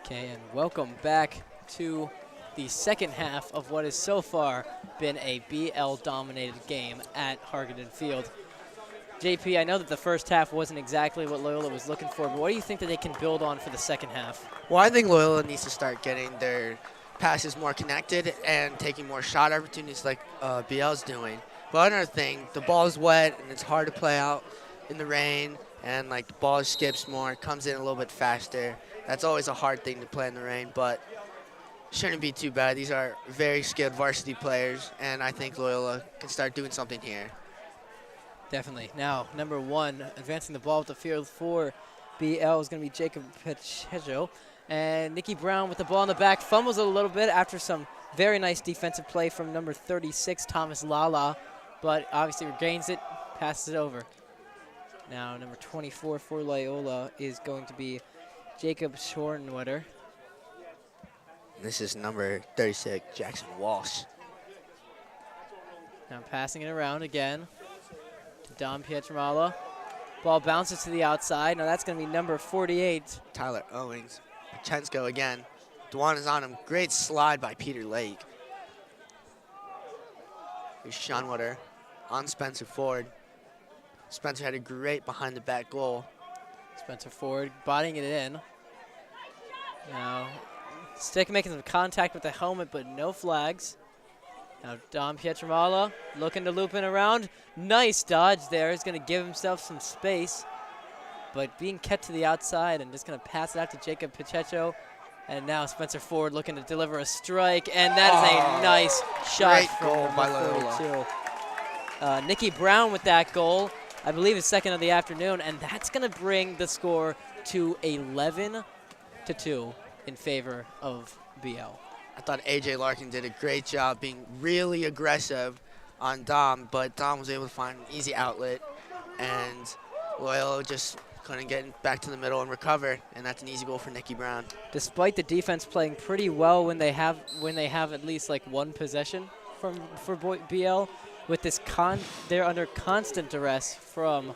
Okay, and welcome back to the second half of what has so far been a BL-dominated game at Hargadon Field. JP, I know that the first half wasn't exactly what Loyola was looking for, but what do you think that they can build on for the second half? Well, I think Loyola needs to start getting their passes more connected and taking more shot opportunities like BL's doing. But another thing, the ball's wet and it's hard to play out in the rain, and like the ball skips more, comes in a little bit faster. That's always a hard thing to play in the rain, but shouldn't be too bad. These are very skilled varsity players, and I think Loyola can start doing something here. Definitely. Now, number one, advancing the ball with the field for BL is going to be Jacob Pacheco. And Nikki Brown with the ball in the back fumbles it a little bit after some very nice defensive play from number 36, Thomas Lala, but obviously regains it, passes it over. Now, number 24 for Loyola is going to be Jacob Schornwetter. This is number 36, Jackson Walsh. Now passing it around again to Dom Pietramala. Ball bounces to the outside. Now that's going to be number 48. Tyler Owings. Pachensko again. Dwan is on him. Great slide by Peter Lake. Here's Schonwetter on Spencer Ford. Spencer had a great behind the back goal. Spencer Ford bodying it in. Now, Stick making some contact with the helmet, but no flags. Now, Dom Pietramala looking to loop in around. Nice dodge there. He's going to give himself some space, but being kept to the outside and just going to pass it out to Jacob Pacheco. And now Spencer Ford looking to deliver a strike, and that is a nice shot great from goal by number 42. Nikki Brown with that goal. I believe it's second of the afternoon, and that's going to bring the score to 11-2 in favor of BL. I thought A.J. Larkin did a great job being really aggressive on Dom, but Dom was able to find an easy outlet, and Loyola just couldn't get back to the middle and recover, and that's an easy goal for Nikki Brown. Despite the defense playing pretty well when they have at least like one possession for BL, with this they're under constant duress from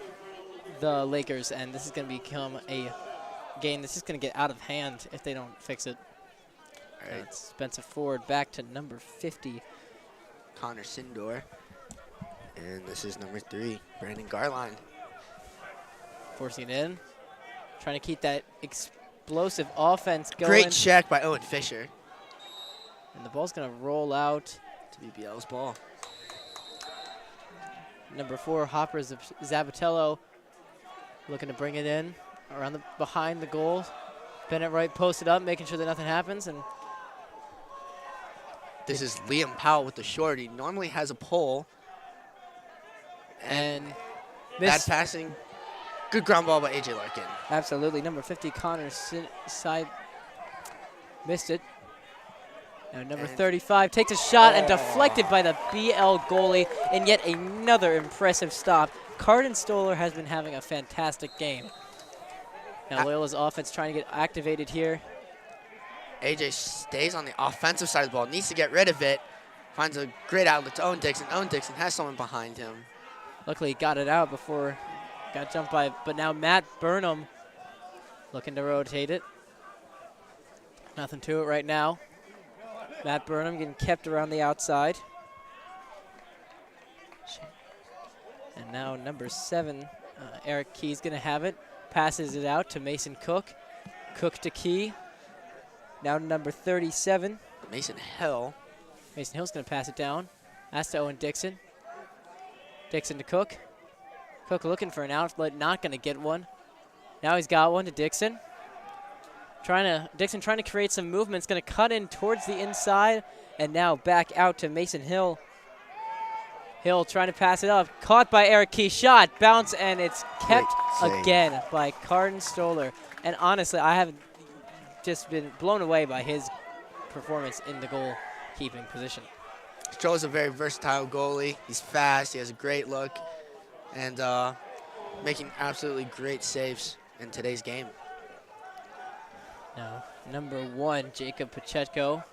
the Lakers, and this is going to become a game this is going to get out of hand if they don't fix it. All right. Spencer Ford back to number 50. Connor Sindor. And this is number 3, Brandon Garline. Forcing it in. Trying to keep that explosive offense going. Great check by Owen Fisher. And the ball's going to roll out. To be BL's ball. Number 4, Hopper Zabatello, looking to bring it in around behind the goal. Bennett Wright posted up, making sure that nothing happens. And This is Liam Powell with the shorty. Normally has a pole. and Bad missed. passing. Good ground ball by A.J. Larkin. Absolutely. Number 50, Connor side missed it. Now number And 35 takes a shot and deflected by the BL goalie, and yet another impressive stop. Carden Stoller has been having a fantastic game. Now Loyola's offense trying to get activated here. A.J. stays on the offensive side of the ball. Needs to get rid of it. Finds a great outlet to Owen Dixon. Owen Dixon has someone behind him. Luckily he got it out before got jumped by, but now Matt Burnham looking to rotate it. Nothing to it right now. Matt Burnham getting kept around the outside. And now number 7, Eric Key's gonna have it. Passes it out to Mason Cook. Cook to Key. Now number 37. Mason Hill. Mason Hill's gonna pass it down. That's to Owen Dixon. Dixon to Cook. Cook looking for an outlet, not gonna get one. Now he's got one to Dixon. Dixon trying to create some movements, gonna cut in towards the inside, and now back out to Mason Hill. Hill trying to pass it up, caught by Eric Key, shot, bounce, and it's kept Great save. again by Carden Stoller. And honestly, I have just been blown away by his performance in the goalkeeping position. Stroll's a very versatile goalie. He's fast, he has a great look, and making absolutely great saves in today's game. Now, number 1, Jacob Pacheco.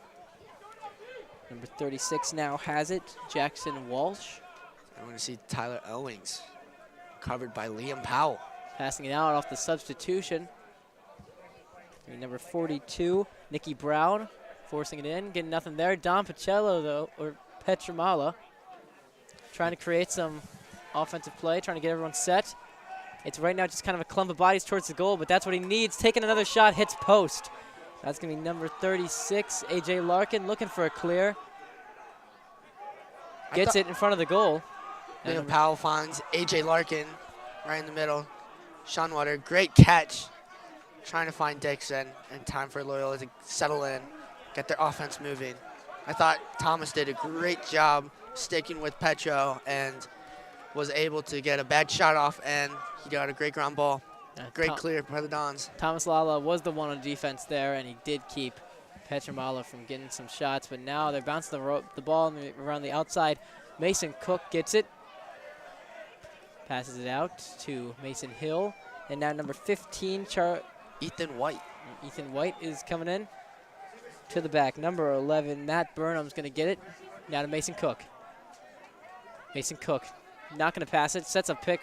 Number 36 now has it, Jackson Walsh. I want to see Tyler Owings, covered by Liam Powell. Passing it out off the substitution. And number 42, Nikki Brown, forcing it in, getting nothing there. Don Pacello, though, or Petramala, trying to create some offensive play, trying to get everyone set. It's right now just kind of a clump of bodies towards the goal, but that's what he needs. Taking another shot, hits post. That's going to be number 36, A.J. Larkin, looking for a clear. Gets it in front of the goal. Liam Powell finds A.J. Larkin right in the middle. Sean Water, great catch. Trying to find Dixon, and time for Loyola to settle in, get their offense moving. I thought Thomas did a great job sticking with Petro and was able to get a bad shot off, and he got a great ground ball. Great clear by the Dons. Thomas Lala was the one on defense there, and he did keep Petramala from getting some shots, but now they're bouncing the ball around the outside. Mason Cook gets it. Passes it out to Mason Hill. And now number 15, Ethan White. Ethan White is coming in to the back. Number 11, Matt Burnham's going to get it. Now to Mason Cook. Mason Cook not going to pass it. Sets a pick.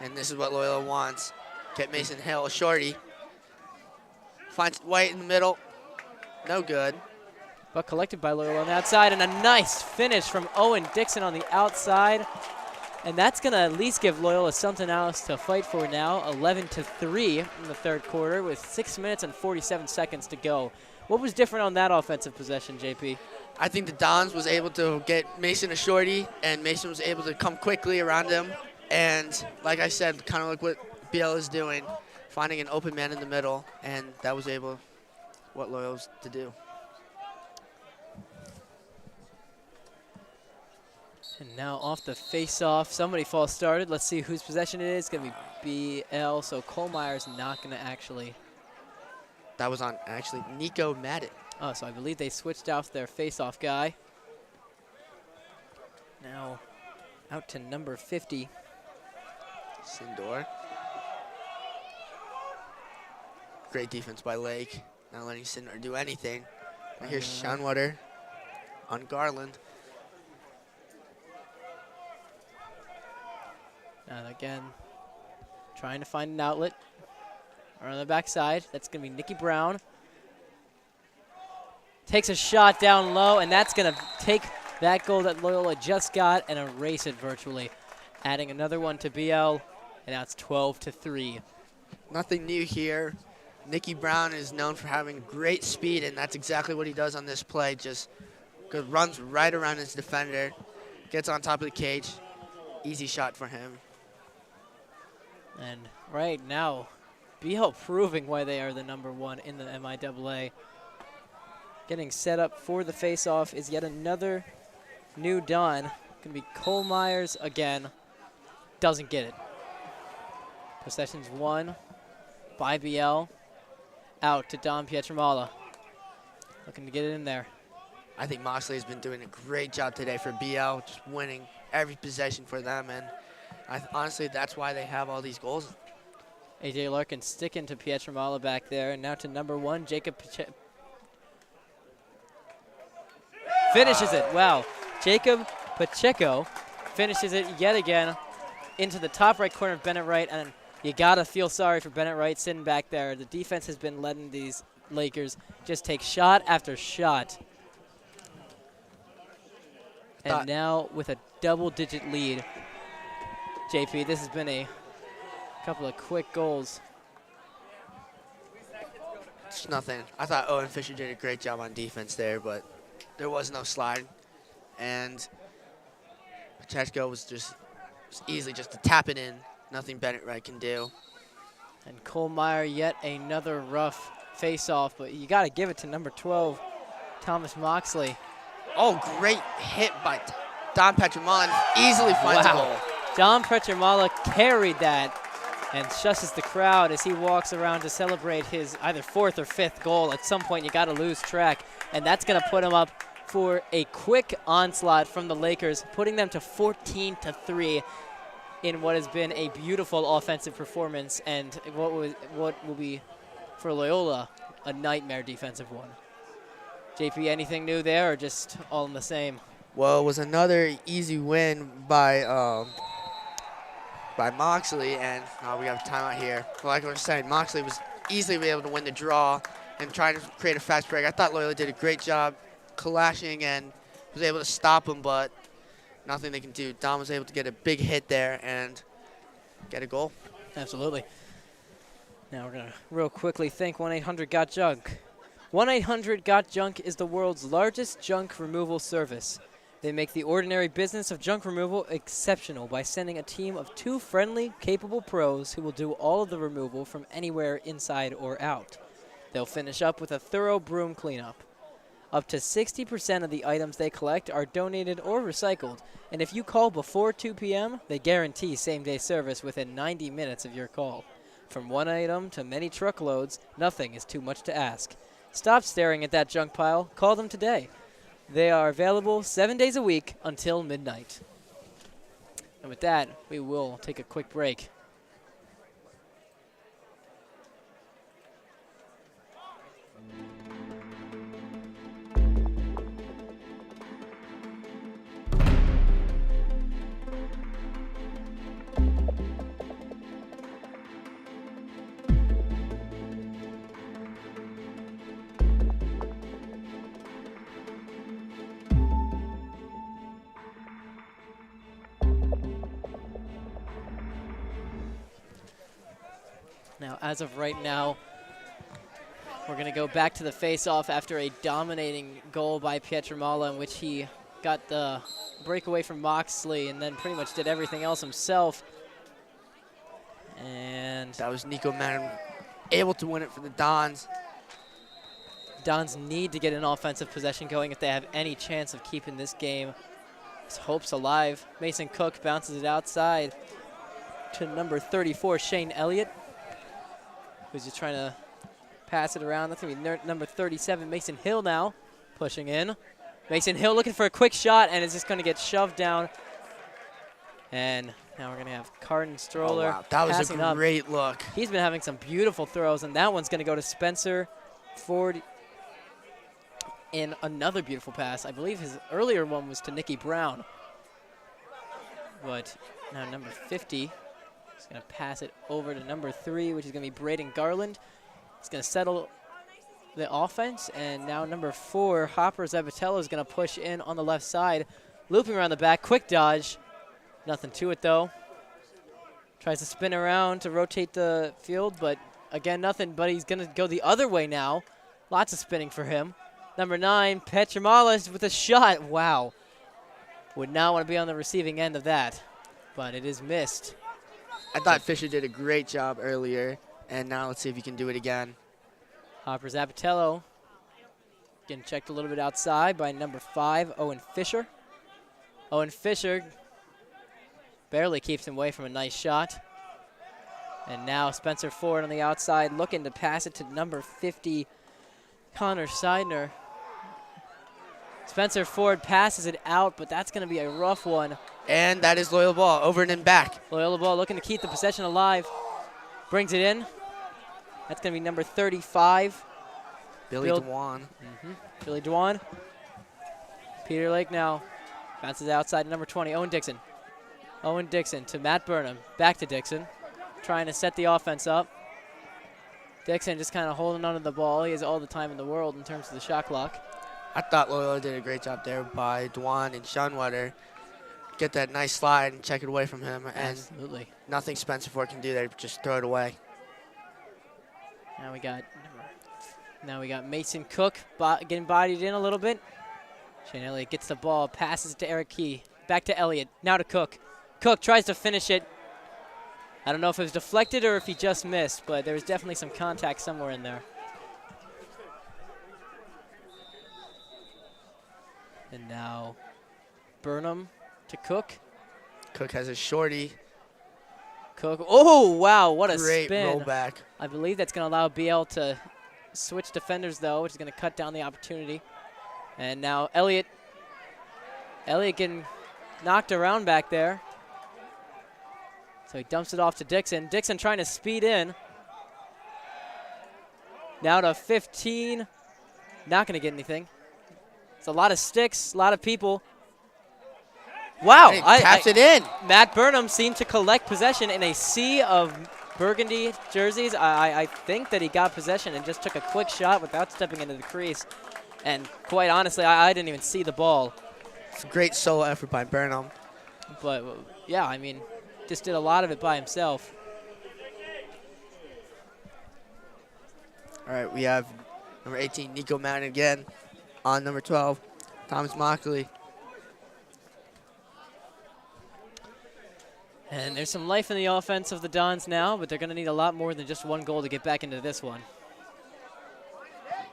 And this is what Loyola wants. Get Mason Hill, a shorty. Finds White in the middle. No good. But collected by Loyola on the outside. And a nice finish from Owen Dixon on the outside. And that's going to at least give Loyola something else to fight for now. 11-3 in the third quarter with 6 minutes and 47 seconds to go. What was different on that offensive possession, JP? I think the Dons was able to get Mason a shorty, and Mason was able to come quickly around him. And like I said, kind of like what BL is doing, finding an open man in the middle, and that was what Loyola's to do. And now off the face-off, somebody false started. Let's see whose possession it is. It's going to be BL, so Kohlmeier's not going to actually. That was on actually Nico Madden. Oh, so I believe they switched off their face-off guy. Now out to number 50. Sindor. Great defense by Lake. Not letting Sindor do anything. And here's Schoenwater on Garland. And again, trying to find an outlet. Or on the backside, that's going to be Nikki Brown. Takes a shot down low, and that's going to take that goal that Loyola just got and erase it virtually. Adding another one to BL, and now it's 12-3. Nothing new here. Nikki Brown is known for having great speed, and that's exactly what he does on this play. Just runs right around his defender, gets on top of the cage. Easy shot for him. And right now, BL proving why they are the #1 in the MIAA. Getting set up for the face-off is yet another new Don. Going to be Cole Myers again. Doesn't get it. Possession's won by BL. Out to Don Pietramala. Looking to get it in there. I think Moxley has been doing a great job today for BL, just winning every possession for them. And honestly, that's why they have all these goals. AJ Larkin sticking to Pietramala back there. And now to #1, Jacob finishes it. Wow. Jacob Pacheco finishes it yet again into the top right corner of Bennett Wright. And you got to feel sorry for Bennett Wright sitting back there. The defense has been letting these Lakers just take shot after shot. And now with a double-digit lead, JP, this has been a couple of quick goals. It's nothing. I thought Owen Fisher did a great job on defense there, but there was no slide. And Pacheco was easily just to tap it in. Nothing Bennett Wright can do. And Cole Meyer, yet another rough face-off, but you got to give it to #12, Thomas Moxley. Oh, great hit by Don Pietramala. Easily finds a goal. Don Pietramala carried that and shushes the crowd as he walks around to celebrate his either 4th or 5th goal. At some point, you got to lose track, and that's going to put him up for a quick onslaught from the Lakers, putting them to 14-3 in what has been a beautiful offensive performance and what will be, for Loyola, a nightmare defensive one. JP, anything new there or just all in the same? Well, it was another easy win by Moxley, and we have a timeout here. Like I was saying, Moxley was easily able to win the draw and trying to create a fast break. I thought Loyola did a great job clashing and was able to stop him, but nothing they can do. Don was able to get a big hit there and get a goal. Absolutely. Now we're going to real quickly thank 1-800-GOT-JUNK. 1-800-GOT-JUNK is the world's largest junk removal service. They make the ordinary business of junk removal exceptional by sending a team of 2 friendly, capable pros who will do all of the removal from anywhere inside or out. They'll finish up with a thorough broom cleanup. Up to 60% of the items they collect are donated or recycled, and if you call before 2 p.m., they guarantee same-day service within 90 minutes of your call. From one item to many truckloads, nothing is too much to ask. Stop staring at that junk pile. Call them today. They are available 7 days a week until midnight. And with that, we will take a quick break. Now, as of right now, we're going to go back to the face-off after a dominating goal by Pietramala in which he got the breakaway from Moxley and then pretty much did everything else himself. And that was Nico Madden able to win it for the Dons. Dons need to get an offensive possession going if they have any chance of keeping this game. His hopes alive. Mason Cook bounces it outside to #34, Shane Elliott, who's just trying to pass it around. That's going to be number 37, Mason Hill now, pushing in. Mason Hill looking for a quick shot, and is just going to get shoved down. And now we're going to have Carden Stroller. Oh, wow. That was a great look. He's been having some beautiful throws, and that one's going to go to Spencer Ford in another beautiful pass. I believe his earlier one was to Nicky Brown. But now number 50. He's going to pass it over to number 3, which is going to be Braden Garland. He's going to settle the offense, and now number 4, Hopper Zabatello, is going to push in on the left side, looping around the back. Quick dodge. Nothing to it, though. Tries to spin around to rotate the field, but again, nothing. But he's going to go the other way now. Lots of spinning for him. Number 9, Pietramala with a shot. Wow. Would not want to be on the receiving end of that, but it is missed. I thought Fisher did a great job earlier And now let's see if he can do it again. Hopper Zapatello getting checked a little bit outside by number 5, Owen Fisher. Owen Fisher barely keeps him away from a nice shot. And now Spencer Ford on the outside looking to pass it to number 50, Connor Seidner. Spencer Ford passes it out, but that's going to be a rough one. And that is Loyola ball, over and then back. Loyola ball looking to keep the possession alive. Brings it in. That's going to be number 35. Billy Dewan. Billy Dewan. Peter Lake now bounces outside to number 20, Owen Dixon. Owen Dixon to Matt Burnham. Back to Dixon. Trying to set the offense up. Dixon just kind of holding onto the ball. He has all the time in the world in terms of the shot clock. I thought Loyola did a great job there by Dewan and Shunwetter. Get that nice slide and check it away from him. And absolutely. Nothing Spencer Ford can do there, just throw it away. Now we got Mason Cook getting bodied in a little bit. Shane Elliott gets the ball, passes it to Eric Key. Back to Elliott, now to Cook. Cook tries to finish it. I don't know if it was deflected or if he just missed, but there was definitely some contact somewhere in there. And now Burnham to Cook. Cook has a shorty. Cook, oh, wow, what a Great spin. rollback. I believe that's going to allow BL to switch defenders, though, which is going to cut down the opportunity. And now Elliott getting knocked around back there. So he dumps it off to Dixon. Dixon trying to speed in. Now to 15. Not going to get anything. It's a lot of sticks, a lot of people. Wow. Taps it in. Matt Burnham seemed to collect possession in a sea of burgundy jerseys. I think that he got possession and just took a quick shot without stepping into the crease. And quite honestly, I didn't even see the ball. It's a great solo effort by Burnham. But, yeah, I mean, just did a lot of it by himself. All right, we have number 18, Nico Mountain again. On number 12, Thomas Mockley. And there's some life in the offense of the Dons now, but they're going to need a lot more than just one goal to get back into this one.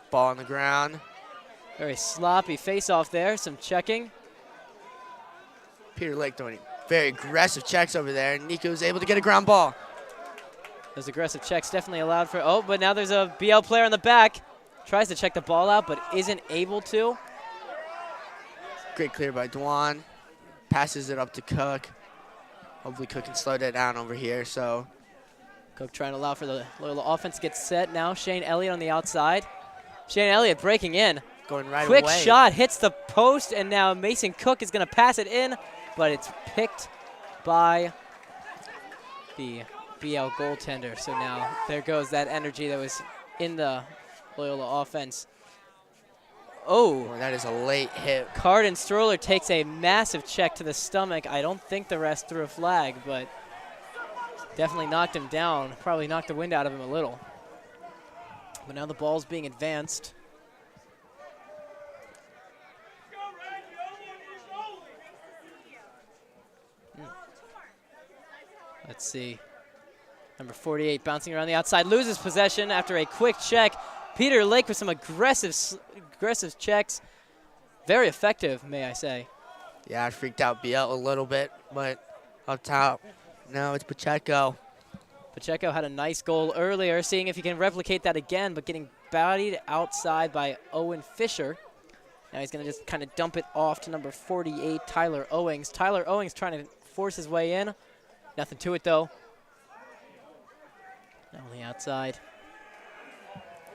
Ball on the ground. Very sloppy face-off there, some checking. Peter Lake doing very aggressive checks over there. Nico's able to get a ground ball. Those aggressive checks definitely allowed for, oh, but now there's a BL player on the back. Tries to check the ball out, but isn't able to. Great clear by Dwan. Passes it up to Cook. Hopefully Cook can slow that down over here. So Cook trying to allow for the Loyola offense to get set now. Shane Elliott on the outside. Shane Elliott breaking in. Going right Quick away. shot, hits the post, and now Mason Cook is going to pass it in, but it's picked by the BL goaltender. So now there goes that energy that was in the Loyola offense. Oh, that is a late hit. Carden Stroller takes a massive check to the stomach. I don't think the rest threw a flag, but definitely knocked him down. Probably knocked the wind out of him a little. But now the ball's being advanced. Let's see. Number 48 bouncing around the outside, loses possession after a quick check. Peter Lake with some aggressive checks. Very effective, may I say. Yeah, I freaked out BL a little bit, but up top, now it's Pacheco. Pacheco had a nice goal earlier, seeing if he can replicate that again, but getting bodied outside by Owen Fisher. Now he's going to just kind of dump it off to number 48, Tyler Owings. Tyler Owings trying to force his way in. Nothing to it, though. Now on the outside.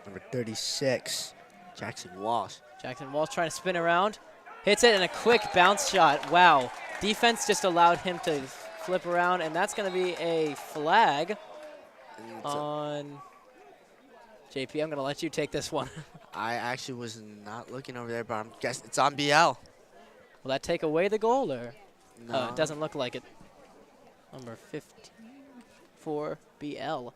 Number 36, Jackson Walsh. Jackson Walsh trying to spin around. Hits it, and a quick bounce shot. Wow. Defense just allowed him to flip around, and that's going to be a flag on JP. I'm going to let you take this one. I actually was not looking over there, but I'm guessing it's on BL. Will that take away the goal, or? No. It doesn't look like it. Number 15 for BL.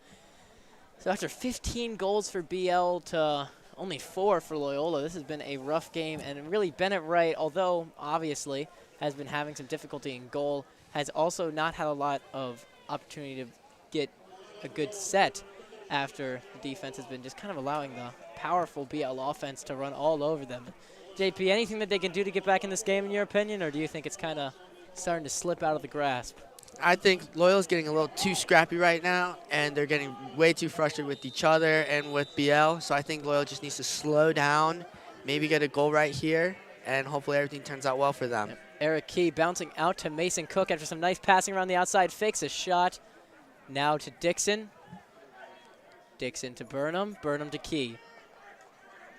So after 15 goals for BL to only 4 for Loyola, this has been a rough game, and really Bennett Wright, although obviously has been having some difficulty in goal, has also not had a lot of opportunity to get a good set. after the defense has been just kind of allowing the powerful BL offense to run all over them. JP, anything that they can do to get back in this game in your opinion, or do you think it's kind of starting to slip out of the grasp? I think Loyola's getting a little too scrappy right now, and they're getting way too frustrated with each other and with BL. So I think Loyola just needs to slow down, maybe get a goal right here, and hopefully everything turns out well for them. Yep. Eric Key bouncing out to Mason Cook after some nice passing around the outside, fakes a shot. Now to Dixon. Dixon to Burnham. Burnham to Key.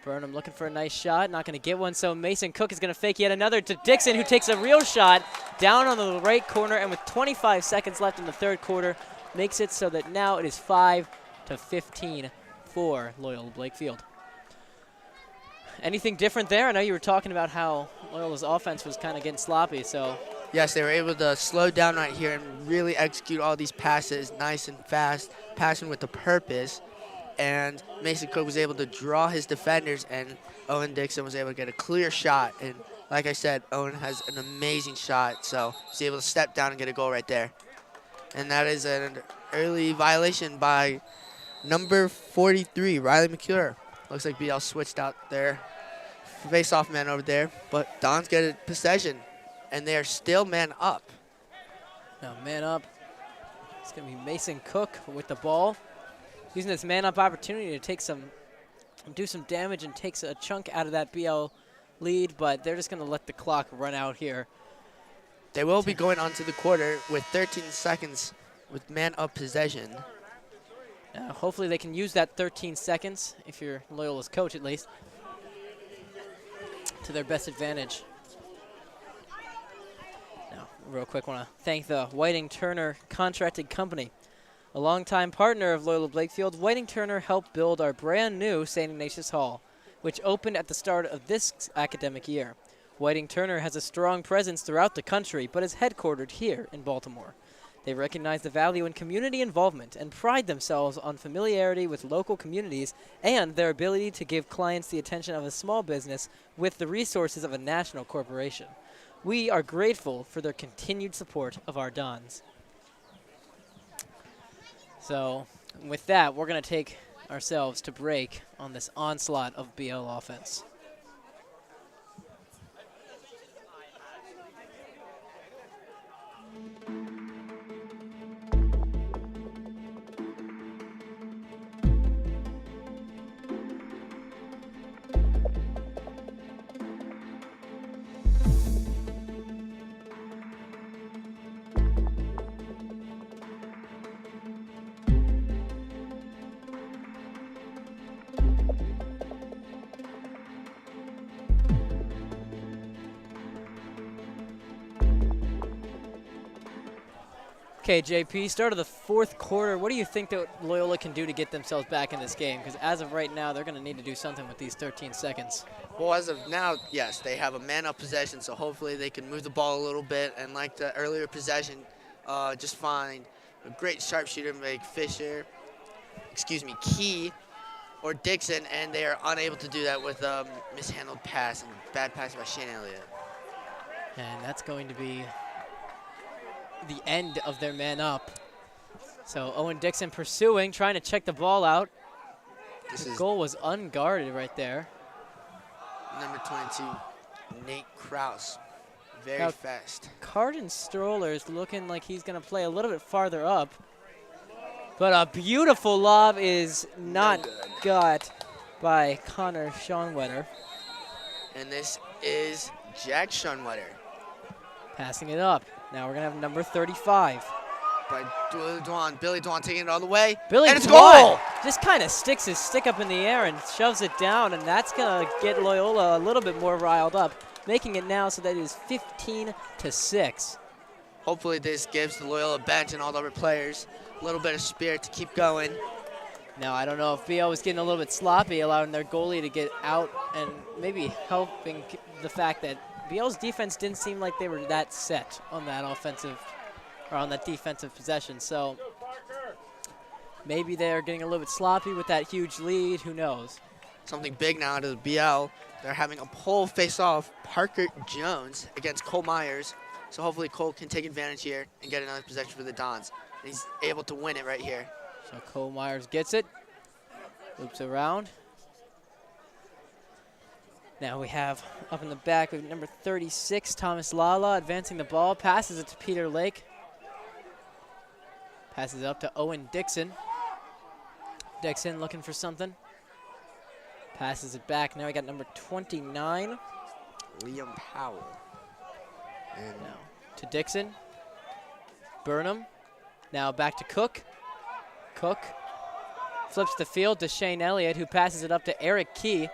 Burnham looking for a nice shot, not going to get one, so Mason Cook is going to fake yet another to Dixon, who takes a real shot down on the right corner, and with 25 seconds left in the third quarter, makes it so that now it is 5-15 for Loyola Blakefield. Anything different there? I know you were talking about how Loyola's offense was kind of getting sloppy, so. Yes, they were able to slow down right here and really execute all these passes nice and fast, passing with a purpose. And Mason Cook was able to draw his defenders, and Owen Dixon was able to get a clear shot. And like I said, Owen has an amazing shot, so he's able to step down and get a goal right there. And that is an early violation by number 43, Riley McClure. Looks like BL switched out their face-off man over there, but Dons get a possession, and they are still man up. Now man up, it's going to be Mason Cook with the ball. Using this man-up opportunity to do some damage and takes a chunk out of that BL lead, but they're just going to let the clock run out here. They will be going on to the quarter with 13 seconds with man-up possession. Hopefully they can use that 13 seconds, if you're Loyola's coach at least, to their best advantage. Now, real quick, I want to thank the Whiting Turner Contracting Company. A longtime partner of Loyola Blakefield, Whiting Turner helped build our brand new St. Ignatius Hall, which opened at the start of this academic year. Whiting Turner has a strong presence throughout the country, but is headquartered here in Baltimore. They recognize the value in community involvement and pride themselves on familiarity with local communities and their ability to give clients the attention of a small business with the resources of a national corporation. We are grateful for their continued support of our Dons. So with that, we're going to take ourselves to break on this onslaught of BL offense. Okay, JP, start of the fourth quarter. What do you think that Loyola can do to get themselves back in this game? Because as of right now, they're going to need to do something with these 13 seconds. Well, as of now, yes, they have a man-up possession, so hopefully they can move the ball a little bit. And like the earlier possession, just find a great sharpshooter like Key or Dixon, and they are unable to do that with a mishandled pass and bad pass by Shane Elliott. And that's going to be the end of their man up. So Owen Dixon pursuing, trying to check the ball out. The goal was unguarded right there. Number 22, Nate Kraus, very fast. Carden Stroller is looking like he's going to play a little bit farther up. But a beautiful lob is not got by Connor Schoenwetter. And this is Jack Schoenwetter. Passing it up. Now we're going to have number 35. By Billy Dwan taking it all the way. Billy and it's Dwan goal! Just kind of sticks his stick up in the air and shoves it down, and that's going to get Loyola a little bit more riled up, making it now so that it is 15-6. Hopefully this gives the Loyola bench and all the other players a little bit of spirit to keep going. Now, I don't know if BL was getting a little bit sloppy, allowing their goalie to get out and maybe helping the fact that BL's defense didn't seem like they were that set on that offensive or on that defensive possession. So maybe they're getting a little bit sloppy with that huge lead. Who knows? Something big now out of the BL. They're having a pole face-off, Parker Jones against Cole Myers. So hopefully Cole can take advantage here and get another possession for the Dons. And he's able to win it right here. So Cole Myers gets it, Loops around. Now we have up in the back, we have number 36, Thomas Lala, advancing the ball, passes it to Peter Lake. Passes it up to Owen Dixon. Dixon looking for something. Passes it back. Now we got number 29. Liam Powell. And Now to Dixon. Burnham. Now back to Cook. Cook flips the field to Shane Elliott, who passes it up to Eric Key.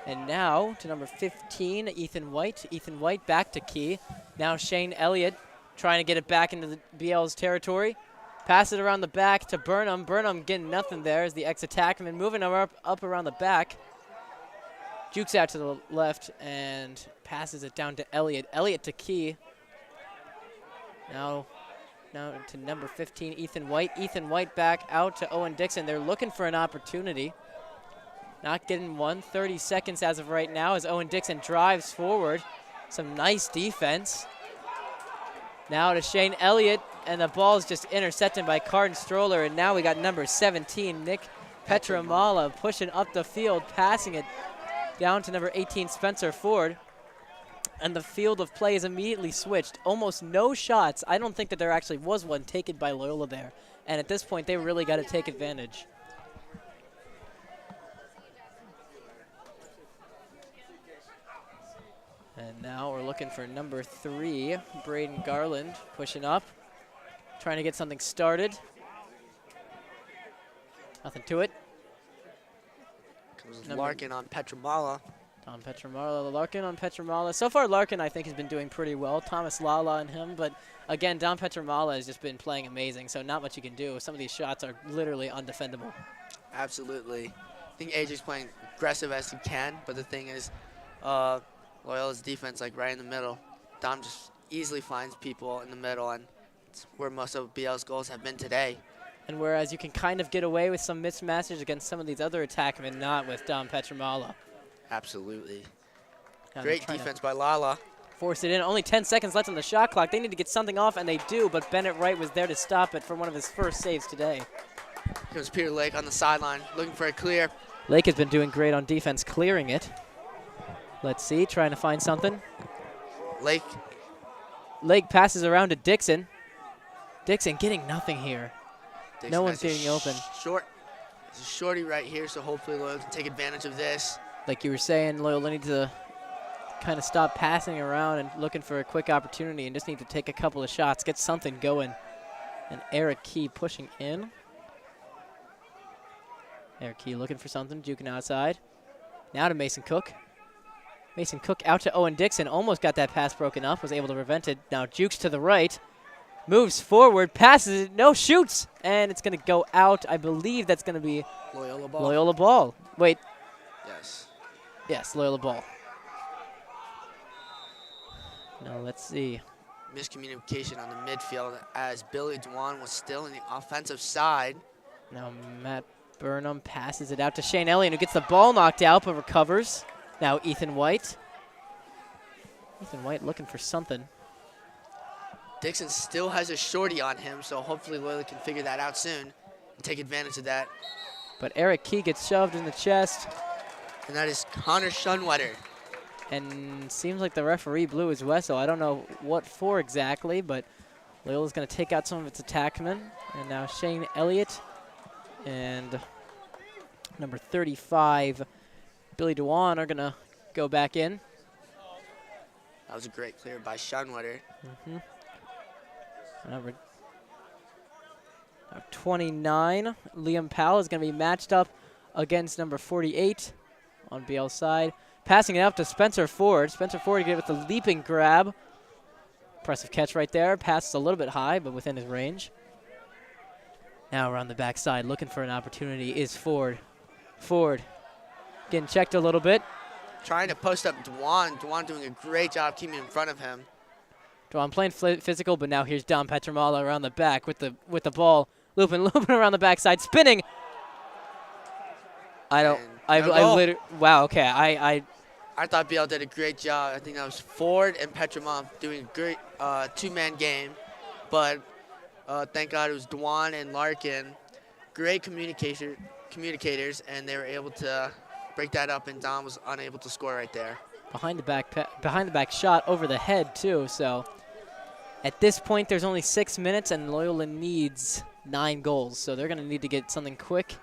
And now to number 15, Ethan White. Ethan White back to Key. Now Shane Elliott trying to get it back into the BL's territory. Pass it around the back to Burnham. Burnham getting nothing there as the ex-attackman moving up around the back. Jukes out to the left and passes it down to Elliott. Elliott to Key. Now to number 15, Ethan White. Ethan White back out to Owen Dixon. They're looking for an opportunity. Not getting one. 30 seconds as of right now as Owen Dixon drives forward. Some nice defense. Now to Shane Elliott, and the ball is just intercepted by Carden Stroller, and now we got number 17, Nick Petramala, pushing up the field, passing it down to number 18, Spencer Ford. And the field of play is immediately switched. Almost no shots. I don't think that there actually was one taken by Loyola there. And at this point, they really got to take advantage. And now we're looking for number 3, Braden Garland, pushing up, trying to get something started. Nothing to it. Comes Larkin on Petramala. Tom Petramala, Larkin on Petramala. So far, Larkin, I think, has been doing pretty well. Thomas Lala and him. But, again, Don Petramala has just been playing amazing, so not much you can do. Some of these shots are literally undefendable. Absolutely. I think AJ's playing aggressive as he can, but the thing is, Loyola's defense, like right in the middle. Dom just easily finds people in the middle, and it's where most of BL's goals have been today. And whereas you can kind of get away with some mismatches against some of these other attackmen, not with Dom Petramala. Absolutely. Now Great defense by Lala. Force it in. Only 10 seconds left on the shot clock. They need to get something off, and they do, but Bennett Wright was there to stop it for one of his first saves today. Here comes Peter Lake on the sideline, looking for a clear. Lake has been doing great on defense, clearing it. Let's see, trying to find something. Lake passes around to Dixon. Dixon getting nothing here. Dixon No one's has a getting open. There's a shorty right here, so hopefully Loyola can take advantage of this. Like you were saying, Loyola needs to kind of stop passing around and looking for a quick opportunity and just need to take a couple of shots, get something going. And Eric Key pushing in. Eric Key looking for something, juking outside. Now to Mason Cook. Mason Cook out to Owen Dixon, almost got that pass broken up, was able to prevent it. Now jukes to the right, moves forward, passes it, no, shoots, and it's going to go out. I believe that's going to be Loyola ball. Loyola ball. Wait. Yes. Yes, Loyola ball. Now let's see. Miscommunication on the midfield as Billy Dwan was still in the offensive side. Now Matt Burnham passes it out to Shane Elliott, who gets the ball knocked out but recovers. Now Ethan White. Ethan White looking for something. Dixon still has a shorty on him, so hopefully Loyola can figure that out soon and take advantage of that. But Eric Key gets shoved in the chest. And that is Connor Shunwetter. And seems like the referee blew his whistle. I don't know what for exactly, but Loyola's going to take out some of its attackmen. And now Shane Elliott and number 35, Billy Dewan, are going to go back in. That was a great clear by Shunwetter. Number 29, Liam Powell, is going to be matched up against number 48 on BL's side. Passing it up to Spencer Ford. Spencer Ford get it with the leaping grab. Impressive catch right there. Passes a little bit high, but within his range. Now around the backside, looking for an opportunity is Ford. Ford getting checked a little bit. Trying to post up Dwan. Dwan doing a great job keeping in front of him. Dwan playing physical, but now here's Dom Petramala around the back with the ball. Looping around the backside, spinning. Wow, okay, I thought BL did a great job. I think that was Ford and Petramala doing a great two-man game. But thank God it was Dwan and Larkin. Great communication communicators, and they were able to break that up, and Dom was unable to score right there. Behind the back shot over the head too. So at this point, there's only 6 minutes, and Loyola needs 9 goals. So they're going to need to get something quick.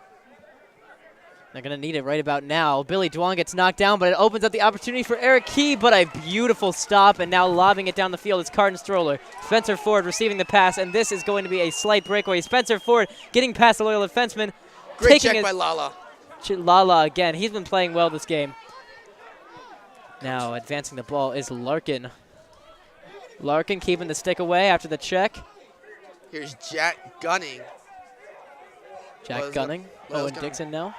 They're going to need it right about now. Billy Dwan gets knocked down, but it opens up the opportunity for Eric Key, but a beautiful stop, and now lobbing it down the field is Carden Stroller. Spencer Ford receiving the pass, and this is going to be a slight breakaway. Spencer Ford getting past the Loyola defenseman. Great check by Lala. Lala again. He's been playing well this game. Now advancing the ball is Larkin. Larkin keeping the stick away after the check. Here's Jack Gunning. Jack Gunning. Owen Dixon now.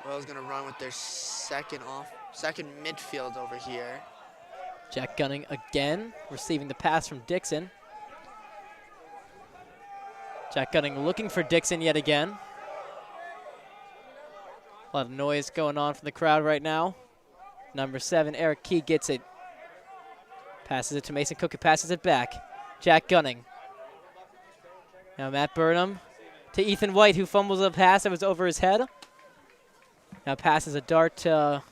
Loyola's going to run with their second midfield over here. Jack Gunning again, receiving the pass from Dixon. Jack Gunning looking for Dixon yet again. A lot of noise going on from the crowd right now. Number 7, Eric Key gets it. Passes it to Mason Cook, who passes it back. Jack Gunning. Now Matt Burnham to Ethan White, who fumbles a pass that was over his head. Now passes a dart to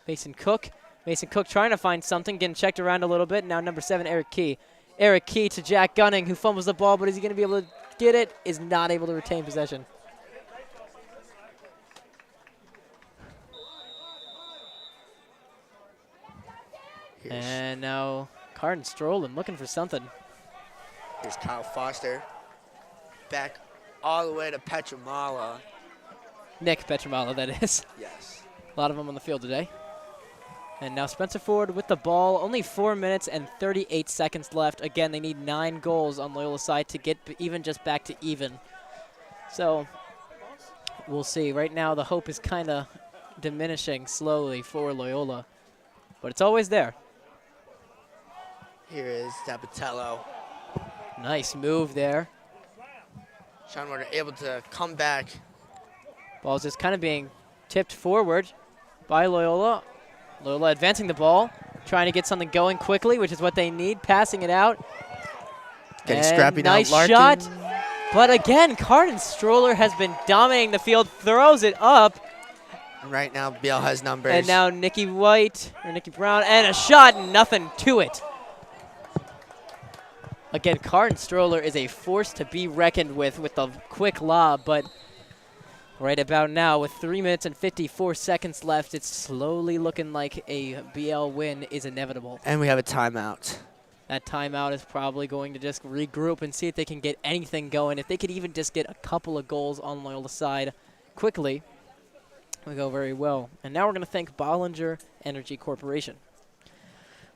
Mason Cook. Mason Cook trying to find something, getting checked around a little bit. Now number 7, Eric Key. Eric Key to Jack Gunning, who fumbles the ball, but is he going to be able to get it? Is not able to retain possession. And now Carden Strolin looking for something. Here's Kyle Foster. Back all the way to Petramala. Nick Petramala, that is. Yes. A lot of them on the field today. And now Spencer Ford with the ball. Only 4 minutes and 38 seconds left. Again, they need 9 goals on Loyola's side to get even just back to even. So we'll see. Right now the hope is kind of diminishing slowly for Loyola. But it's always there. Here is Zapatello. Nice move there. Sean Warner able to come back. Ball's just kind of being tipped forward by Loyola. Loyola advancing the ball, trying to get something going quickly, which is what they need, passing it out. Getting scrappy now, nice Larkin. shot. But again, Carden Stroller has been dominating the field, throws it up. Right now, Biel has numbers. And now Nikki White, or Nikki Brown, and a shot, nothing to it. Again, Carden Stroller is a force to be reckoned with the quick lob, but right about now, with 3 minutes and 54 seconds left, it's slowly looking like a BL win is inevitable. And we have a timeout. That timeout is probably going to just regroup and see if they can get anything going. If they could even just get a couple of goals on Loyola's side quickly, it would go very well. And now we're going to thank Bollinger Energy Corporation.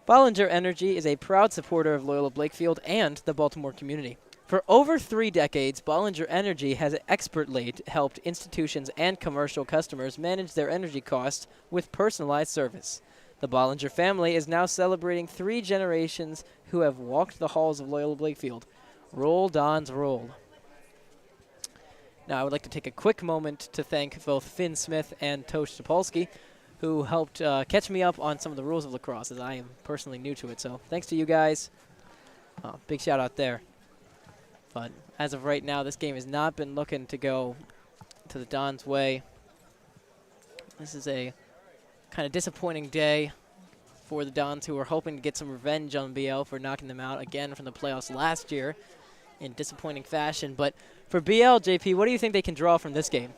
Bollinger Energy is a proud supporter of Loyola Blakefield and the Baltimore community. For over 3 decades, Bollinger Energy has expertly helped institutions and commercial customers manage their energy costs with personalized service. The Bollinger family is now celebrating 3 generations who have walked the halls of Loyola Blakefield. Roll, Dons, roll. Now, I would like to take a quick moment to thank both Finn Smith and Tosh Topolsky, who helped catch me up on some of the rules of lacrosse, as I am personally new to it. So thanks to you guys. Big shout out there. But as of right now, this game has not been looking to go to the Dons' way. This is a kind of disappointing day for the Dons, who were hoping to get some revenge on BL for knocking them out again from the playoffs last year in disappointing fashion. But for BL, JP, what do you think they can draw from this game?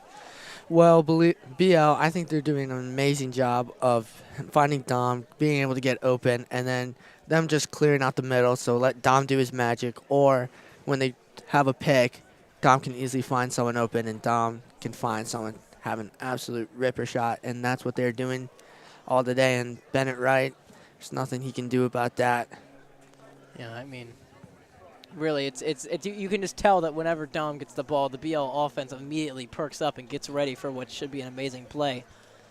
Well, BL, I think they're doing an amazing job of finding Dom, being able to get open, and then them just clearing out the middle, so let Dom do his magic. Or when they have a pick, Dom can easily find someone open, and Dom can find someone have an absolute ripper shot, and that's what they're doing all today. And Bennett Wright, there's nothing he can do about that. Yeah, I mean, really, it's you can just tell that whenever Dom gets the ball, the BL offense immediately perks up and gets ready for what should be an amazing play.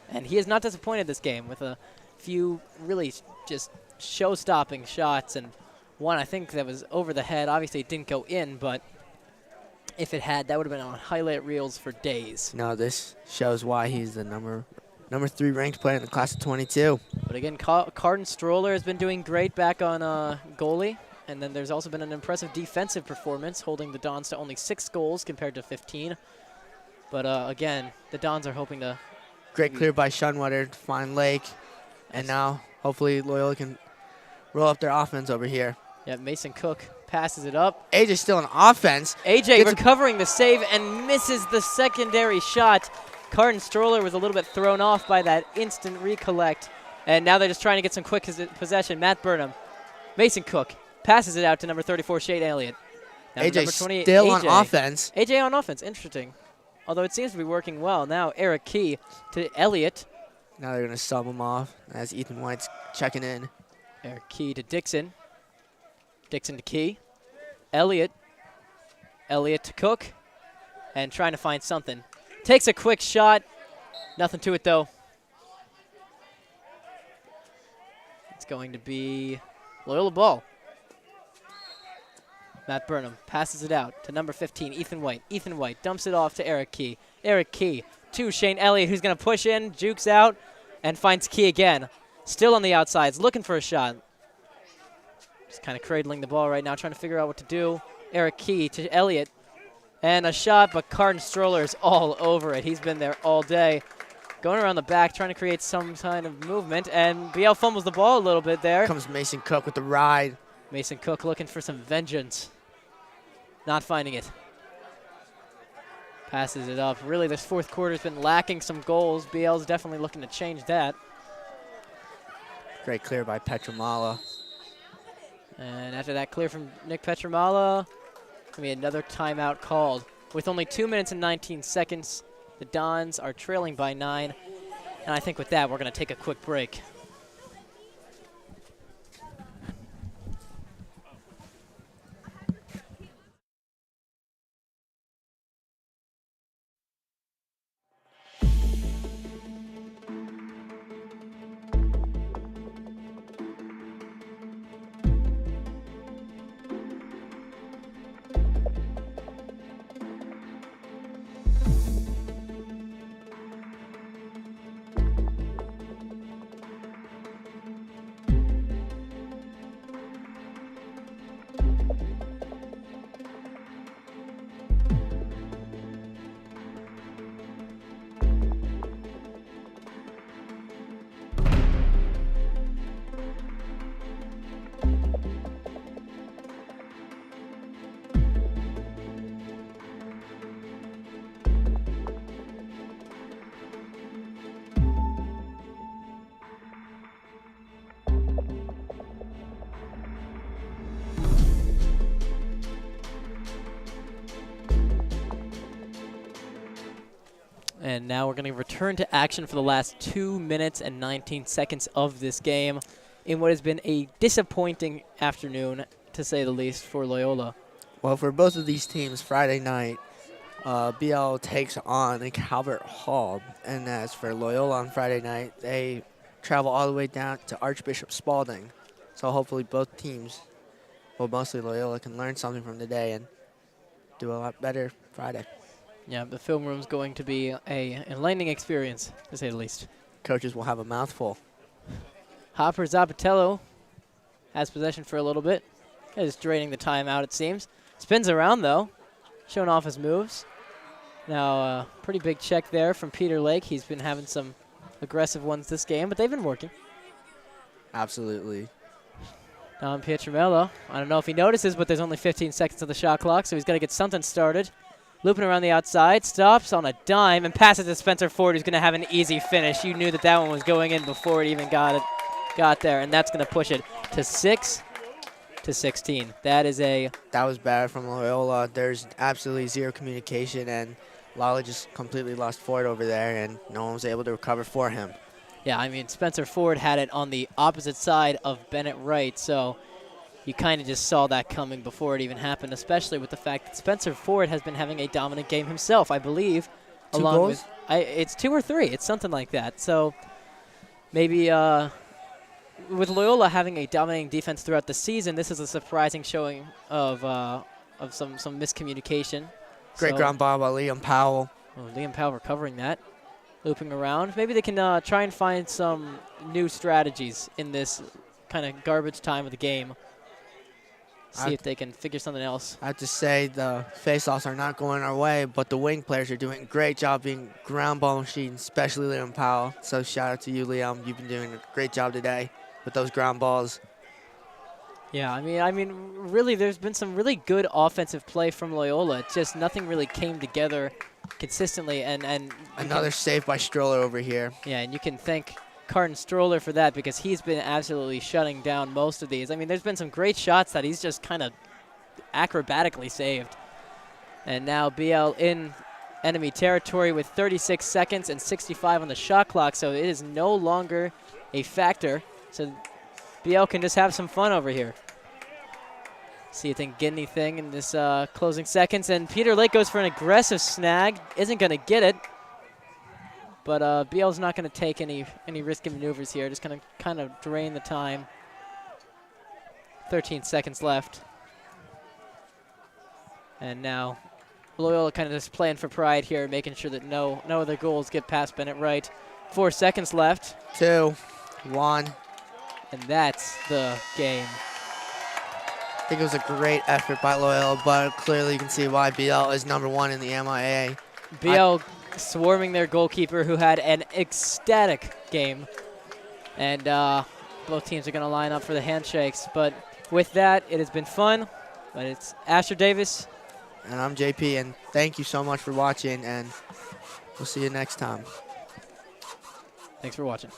And he is not disappointed this game with a few really just show-stopping shots, and one I think that was over the head. Obviously, it didn't go in, but if it had, that would have been on highlight reels for days. No, this shows why he's the number 3 ranked player in the class of 22. But again, Carden Stroller has been doing great back on goalie. And then there's also been an impressive defensive performance, holding the Dons to only 6 goals compared to 15. But again, the Dons are hoping to. Great clear by Shunwater to find Lake. And now, hopefully, Loyola can roll up their offense over here. Yeah, Mason Cook passes it up. AJ's still on offense. AJ recovering the save and misses the secondary shot. Carton Stroller was a little bit thrown off by that instant recollect. And now they're just trying to get some quick possession. Matt Burnham, Mason Cook passes it out to number 34, Shane Elliott. Now AJ number 28, still AJ. on offense. AJ on offense, interesting. Although it seems to be working well. Now Eric Key to Elliott. Now they're going to sub him off as Ethan White's checking in. Eric Key to Dixon. Dixon to Key. Elliott. Elliott to Cook. And trying to find something. Takes a quick shot. Nothing to it, though. It's going to be Loyola ball. Matt Burnham passes it out to number 15, Ethan White. Ethan White dumps it off to Eric Key. Eric Key to Shane Elliott, who's going to push in, jukes out, and finds Key again. Still on the outsides, looking for a shot. Just kind of cradling the ball right now, trying to figure out what to do. Eric Key to Elliott. And a shot, but Carton Stroller is all over it. He's been there all day. Going around the back, trying to create some kind of movement, and BL fumbles the ball a little bit there. Comes Mason Cook with the ride. Mason Cook looking for some vengeance. Not finding it. Passes it up. Really, this fourth quarter's been lacking some goals. BL's definitely looking to change that. Great clear by Petramala. And after that clear from Nick Petramala, going to be another timeout called. With only 2 minutes and 19 seconds, the Dons are trailing by 9. And I think with that, we're going to take a quick break. And now we're going to return to action for the last 2 minutes and 19 seconds of this game in what has been a disappointing afternoon, to say the least, for Loyola. Well, for both of these teams, Friday night, BL takes on Calvert Hall. And as for Loyola on Friday night, they travel all the way down to Archbishop Spalding. So hopefully both teams, well, mostly Loyola, can learn something from today and do a lot better Friday. Yeah, the film room's going to be an enlightening experience, to say the least. Coaches will have a mouthful. Hopper Zapatello has possession for a little bit. Just draining the timeout, it seems. Spins around, though, showing off his moves. Now, pretty big check there from Peter Lake. He's been having some aggressive ones this game, but they've been working. Absolutely. Don Pietramello, I don't know if he notices, but there's only 15 seconds of the shot clock, so he's got to get something started. Looping around the outside, stops on a dime, and passes to Spencer Ford, who's going to have an easy finish. You knew that that one was going in before it even got there, and that's going to push it to 6-16. That was bad from Loyola. There's absolutely zero communication, and Lala just completely lost Ford over there, and no one was able to recover for him. Yeah, I mean, Spencer Ford had it on the opposite side of Bennett Wright, so you kind of just saw that coming before it even happened, especially with the fact that Spencer Ford has been having a dominant game himself, I believe. Two goals? It's 2 or 3. It's something like that. So maybe with Loyola having a dominating defense throughout the season, this is a surprising showing of some miscommunication. Great ground ball by Liam Powell. Oh, Liam Powell recovering that. Looping around. Maybe they can try and find some new strategies in this kind of garbage time of the game. see if they can figure something else. I have to say the face-offs are not going our way, but the wing players are doing a great job being ground ball machines, especially Liam Powell. So shout out to you, Liam. You've been doing a great job today with those ground balls. Yeah, I mean, really, there's been some really good offensive play from Loyola. It's just nothing really came together consistently, and Another save by Stroller over here. yeah, and you can thank Carton Stroller for that because he's been absolutely shutting down most of these. I mean, there's been some great shots that he's just kind of acrobatically saved. And now BL in enemy territory with 36 seconds and 65 on the shot clock, so it is no longer a factor. So BL can just have some fun over here. See if they can get anything in this closing seconds. And Peter Lake goes for an aggressive snag. Isn't going to get it. But BL's not going to take any risky maneuvers here. Just going to kind of drain the time. 13 seconds left. And now Loyola kind of just playing for pride here, making sure that no other goals get past Bennett Wright. 4 seconds left. 2, 1. And that's the game. I think it was a great effort by Loyola, but clearly you can see why BL is #1 in the MIA. BL swarming their goalkeeper, who had an ecstatic game. And both teams are going to line up for the handshakes. But with that, it has been fun. But it's Asher Davis. And I'm JP, and thank you so much for watching, and we'll see you next time. Thanks for watching.